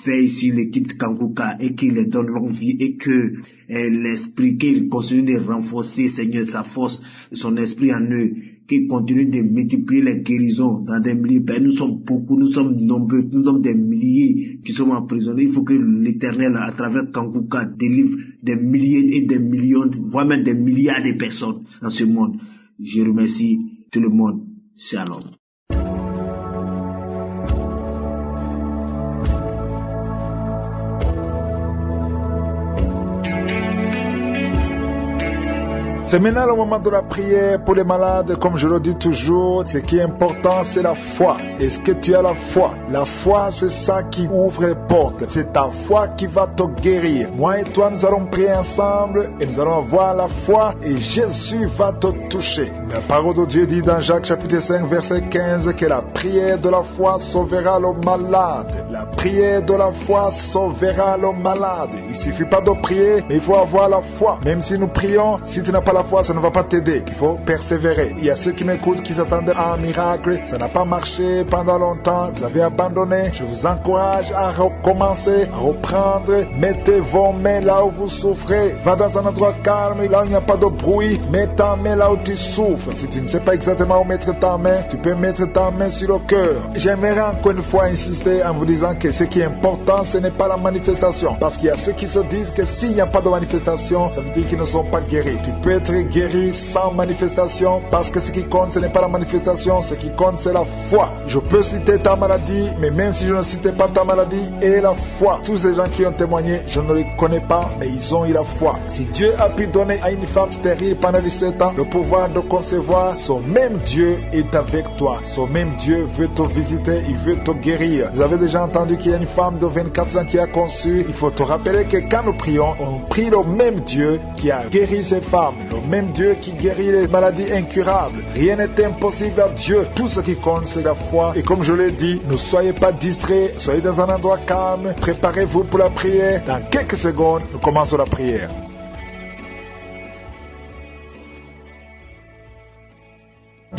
veille sur l'équipe de Kanguka et qu'il leur donne longue vie et que l'esprit, qu'il continue de renforcer, Seigneur, sa force, son esprit en eux, qu'il continue de multiplier les guérisons dans des milliers. Ben, nous sommes beaucoup, nous sommes nombreux, nous sommes des milliers qui sommes emprisonnés. Il faut que l'Éternel, à travers Kanguka, délivre des milliers et des millions, voire même des milliards de personnes dans ce monde. Je remercie tout le monde. Shalom. C'est maintenant le moment de la prière pour les malades. Comme je le dis toujours, ce qui est important, c'est la foi. Est-ce que tu as la foi? La foi, c'est ça qui ouvre les portes. C'est ta foi qui va te guérir. Moi et toi, nous allons prier ensemble et nous allons avoir la foi et Jésus va te toucher. La parole de Dieu dit dans Jacques chapitre 5, verset 15 que la prière de la foi sauvera le malade. La prière de la foi sauvera le malade. Il ne suffit pas de prier, mais il faut avoir la foi. Même si nous prions, si tu n'as pas la foi, ça ne va pas t'aider. Il faut persévérer. Il y a ceux qui m'écoutent qui s'attendaient à un miracle. Ça n'a pas marché pendant longtemps. Vous avez abandonné. Je vous encourage à recommencer, à reprendre. Mettez vos mains là où vous souffrez. Va dans un endroit calme, là où il n'y a pas de bruit. Mets ta main là où tu souffres. Si tu ne sais pas exactement où mettre ta main, tu peux mettre ta main sur le cœur. J'aimerais encore une fois insister en vous disant que ce qui est important, ce n'est pas la manifestation. Parce qu'il y a ceux qui se disent que s'il n'y a pas de manifestation, ça veut dire qu'ils ne sont pas guéris. Tu peux être guéri sans manifestation, parce que ce qui compte, ce n'est pas la manifestation, ce qui compte, c'est la foi. Je peux citer ta maladie, mais même si je ne citais pas ta maladie, et la foi. Tous ces gens qui ont témoigné, je ne les connais pas, mais ils ont eu la foi. Si Dieu a pu donner à une femme stérile pendant 17 ans le pouvoir de concevoir, son même Dieu est avec toi. Son même Dieu veut te visiter, il veut te guérir. Vous avez déjà entendu qu'il y a une femme de 24 ans qui a conçu. Il faut te rappeler que quand nous prions, on prie le même Dieu qui a guéri ces femmes. Le même Dieu qui guérit les maladies incurables. Rien n'est impossible à Dieu. Tout ce qui compte, c'est la foi. Et comme je l'ai dit, ne soyez pas distraits. Soyez dans un endroit calme. Préparez-vous pour la prière. Dans quelques secondes, nous commençons la prière.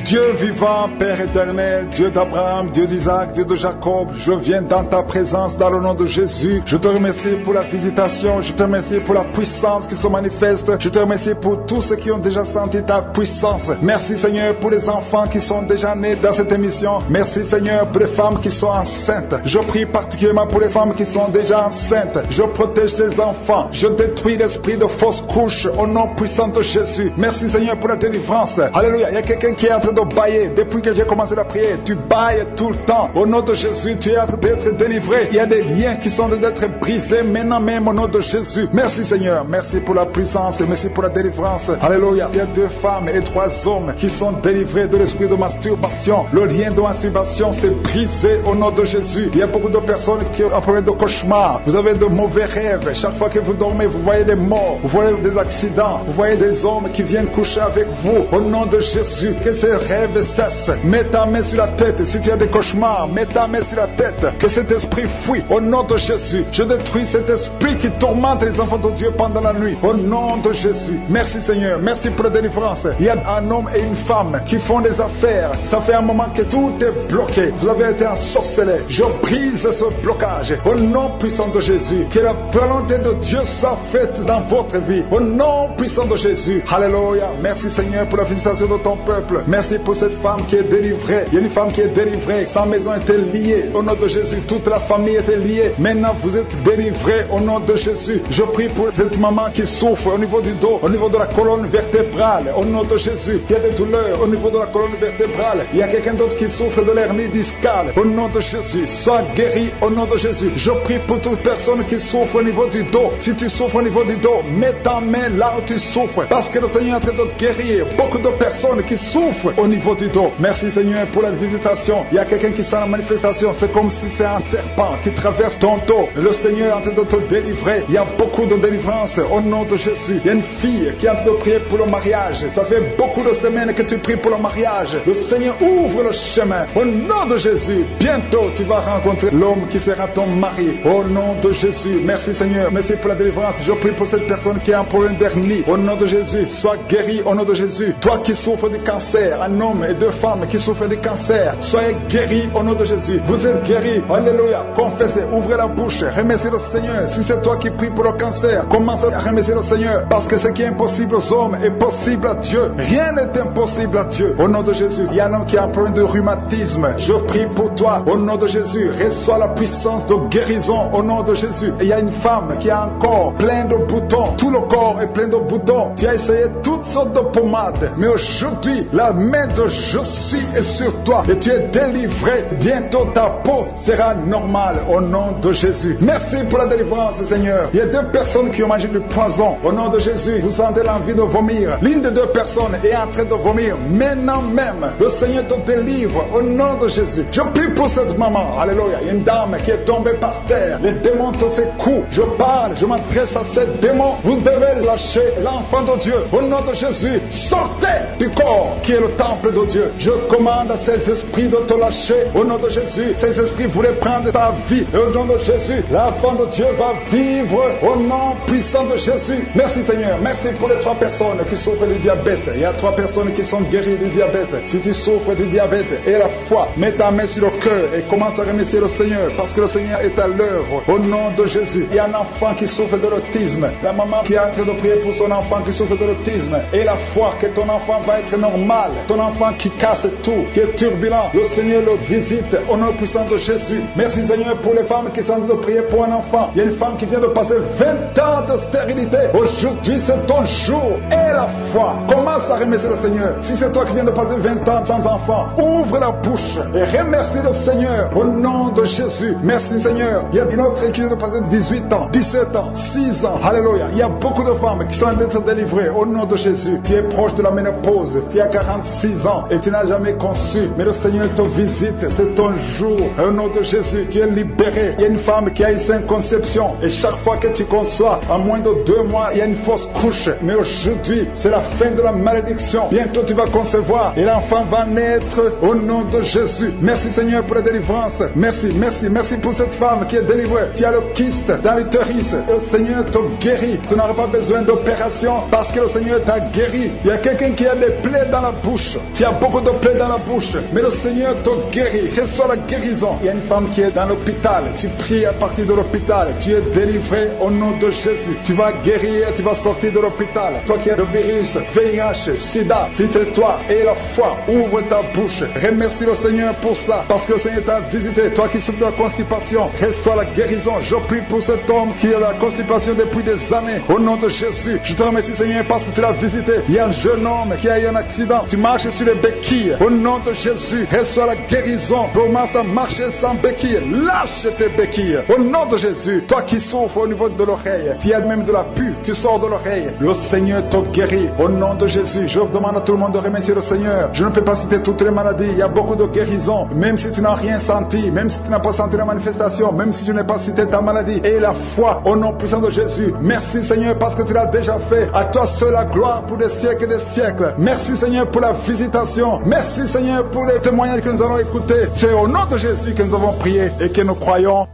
Dieu vivant, Père éternel, Dieu d'Abraham, Dieu d'Isaac, Dieu de Jacob, je viens dans ta présence dans le nom de Jésus. Je te remercie pour la visitation, je te remercie pour la puissance qui se manifeste, je te remercie pour tous ceux qui ont déjà senti ta puissance. Merci Seigneur pour les enfants qui sont déjà nés dans cette émission. Merci Seigneur pour les femmes qui sont enceintes. Je prie particulièrement pour les femmes qui sont déjà enceintes. Je protège ces enfants. Je détruis l'esprit de fausse couche au nom puissant de Jésus. Merci Seigneur pour la délivrance. Alléluia. Il y a quelqu'un qui est en train de bailler. Depuis que j'ai commencé la prière, tu bailles tout le temps. Au nom de Jésus, tu es en train d'être délivré. Il y a des liens qui sont en train d'être brisés maintenant même au nom de Jésus. Merci Seigneur. Merci pour la puissance et merci pour la délivrance. Alléluia. Il y a 2 femmes et 3 hommes qui sont délivrés de l'esprit de masturbation. Le lien de masturbation s'est brisé au nom de Jésus. Il y a beaucoup de personnes qui ont un problème de cauchemar. Vous avez de mauvais rêves. Chaque fois que vous dormez, vous voyez des morts. Vous voyez des accidents. Vous voyez des hommes qui viennent coucher avec vous. Au nom de Jésus, que ces rêve cesse. Mets ta main sur la tête. Si tu as des cauchemars, mets ta main sur la tête. Que cet esprit fuit. Au nom de Jésus, je détruis cet esprit qui tourmente les enfants de Dieu pendant la nuit. Au nom de Jésus. Merci Seigneur. Merci pour la délivrance. Il y a un homme et une femme qui font des affaires. Ça fait un moment que tout est bloqué. Vous avez été ensorcelé. Je brise ce blocage. Au nom puissant de Jésus. Que la volonté de Dieu soit faite dans votre vie. Au nom puissant de Jésus. Alléluia. Merci Seigneur pour la visitation de ton peuple. Merci pour cette femme qui est délivrée. Il y a une femme qui est délivrée. Sa maison était liée. Au nom de Jésus, toute la famille était liée. Maintenant, vous êtes délivrés au nom de Jésus. Je prie pour cette maman qui souffre au niveau du dos, au niveau de la colonne vertébrale. Au nom de Jésus, il y a des douleurs au niveau de la colonne vertébrale. Il y a quelqu'un d'autre qui souffre de l'hernie discale. Au nom de Jésus, sois guéri au nom de Jésus. Je prie pour toute personne qui souffre au niveau du dos. Si tu souffres au niveau du dos, mets ta main là où tu souffres. Parce que le Seigneur est en train de guérir beaucoup de personnes qui souffrent au niveau du dos. Merci Seigneur pour la visitation. Il y a quelqu'un qui sent la manifestation. C'est comme si c'est un serpent qui traverse ton dos. Le Seigneur est en train de te délivrer. Il y a beaucoup de délivrance au nom de Jésus. Il y a une fille qui est en train de prier pour le mariage. Ça fait beaucoup de semaines que tu pries pour le mariage. Le Seigneur ouvre le chemin. Au nom de Jésus, bientôt tu vas rencontrer l'homme qui sera ton mari. Au nom de Jésus, merci Seigneur. Merci pour la délivrance. Je prie pour cette personne qui a un problème d'hernie. Au nom de Jésus, sois guéri au nom de Jésus. Toi qui souffres du cancer, un homme et deux femmes qui souffrent du cancer, soyez guéris au nom de Jésus. Vous êtes guéris. Alléluia. Confessez, ouvrez la bouche, remerciez le Seigneur. Si c'est toi qui pries pour le cancer, commence à remercier le Seigneur. Parce que ce qui est impossible aux hommes est possible à Dieu. Rien n'est impossible à Dieu. Au nom de Jésus, il y a un homme qui a un problème de rhumatisme. Je prie pour toi. Au nom de Jésus, reçois la puissance de guérison au nom de Jésus. Et il y a une femme qui a un corps plein de boutons. Tout le corps est plein de boutons. Tu as essayé toutes sortes de pommades. Mais aujourd'hui, la main de je suis est sur toi. Et tu es délivré. Bientôt ta peau sera normale au nom de Jésus. Merci pour la délivrance, Seigneur. Il y a deux personnes qui ont mangé du poison. Au nom de Jésus, vous sentez l'envie de vomir. L'une des deux personnes est en train de vomir. Maintenant même, le Seigneur te délivre au nom de Jésus. Je prie pour cette maman. Alléluia. Il y a une dame qui est tombée par terre. Les démons te secouent. Je parle, je m'adresse à ces démons. Vous devez lâcher l'enfant de Dieu. Au nom de Jésus, sortez du corps qui est le temple de Dieu. Je commande à ces esprits de te lâcher. Au nom de Jésus, ces esprits voulaient prendre ta vie. Et au nom de Jésus, l'enfant de Dieu va vivre au nom puissant de Jésus. Merci Seigneur. Merci pour les 3 personnes qui souffrent du diabète. Il y a 3 personnes qui sont guéries du diabète. Si tu souffres du diabète et la foi, mets ta main sur le cœur et commence à remercier le Seigneur parce que le Seigneur est à l'œuvre. Au nom de Jésus, il y a un enfant qui souffre de l'autisme. La maman qui est en train de prier pour son enfant qui souffre de l'autisme et la foi que ton enfant va être normal. Ton enfant qui casse tout, qui est turbulent, le Seigneur le visite au nom puissant de Jésus. Merci Seigneur pour les femmes qui sont en train de prier pour un enfant. Il y a une femme qui vient de passer 20 ans de stérilité. Aujourd'hui c'est ton jour et la foi. Commence à remercier le Seigneur. Si c'est toi qui viens de passer 20 ans sans enfant, ouvre la bouche et remercie le Seigneur au nom de Jésus. Merci Seigneur. Il y a une autre qui vient de passer 18 ans, 17 ans, 6 ans. Alléluia. Il y a beaucoup de femmes qui sont en train d'être délivrées au nom de Jésus. Tu es proche de la ménopause. Tu as 46 ans et tu n'as jamais conçu. Mais le Seigneur te visite. C'est ton jour. Au nom de Jésus, tu es libéré. Il y a une femme qui a une sainte conception. Et chaque fois que tu conçois, en moins de 2 mois, il y a une fausse couche. Mais aujourd'hui, c'est la fin de la malédiction. Bientôt tu vas concevoir et l'enfant va naître au nom de Jésus. Merci Seigneur pour la délivrance. Merci, merci, merci pour cette femme qui est délivrée. Tu as le kyste dans l'utérus. Le Seigneur te guérit. Tu n'auras pas besoin d'opération parce que le Seigneur t'a guéri. Il y a quelqu'un qui a des plaies dans la bouche. Tu as beaucoup de plaies dans la bouche. Mais le Seigneur te guérit. Reçois la guérison. Il y a une femme qui est dans l'hôpital. Tu pries à partir de l'hôpital. Tu es délivré au nom de Jésus. Tu vas guérir. Tu vas sortir de l'hôpital. Toi qui as le virus, VIH, SIDA, si c'est toi et la foi, ouvre ta bouche. Remercie le Seigneur pour ça. Parce que le Seigneur t'a visité. Toi qui souffres de la constipation, reçois la guérison. Je prie pour cet homme qui a la constipation depuis des années. Au nom de Jésus, je te remercie Seigneur parce que tu l'as visité. Il y a un jeune homme qui a eu un accident. Tu marches sur les béquilles. Au nom de Jésus, reçois la guérison. Commence à marcher sans béquilles. Lâche tes béquilles. Au nom de Jésus, toi qui souffres au niveau de l'oreille, tu as même de la pus qui sort de l'oreille. Le Seigneur te guérit. Au nom de Jésus, je demande à tout le monde de remercier le Seigneur. Je ne peux pas citer toutes les maladies. Il y a beaucoup de guérisons. Même si tu n'as rien senti, même si tu n'as pas senti la manifestation, même si je n'ai pas cité ta maladie. Et la foi au nom puissant de Jésus. Merci Seigneur parce que tu l'as déjà fait. À toi seul la gloire pour des siècles et des siècles. Merci Seigneur pour la visitation. Merci Seigneur pour les témoignages que nous allons écouter. C'est au nom de Jésus que nous avons prié et que nous croyons.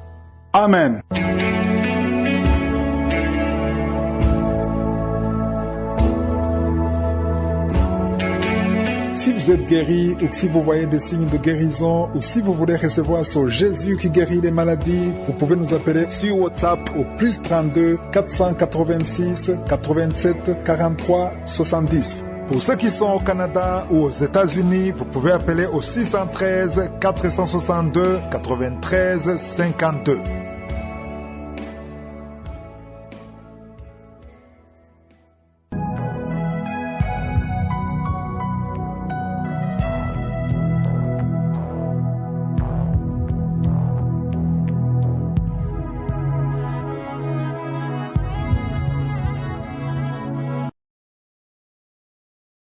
Amen. Si vous êtes guéri ou si vous voyez des signes de guérison ou si vous voulez recevoir ce Jésus qui guérit les maladies, vous pouvez nous appeler sur WhatsApp au plus 32 486 87 43 70. Pour ceux qui sont au Canada ou aux États-Unis, vous pouvez appeler au 613 462 93 52.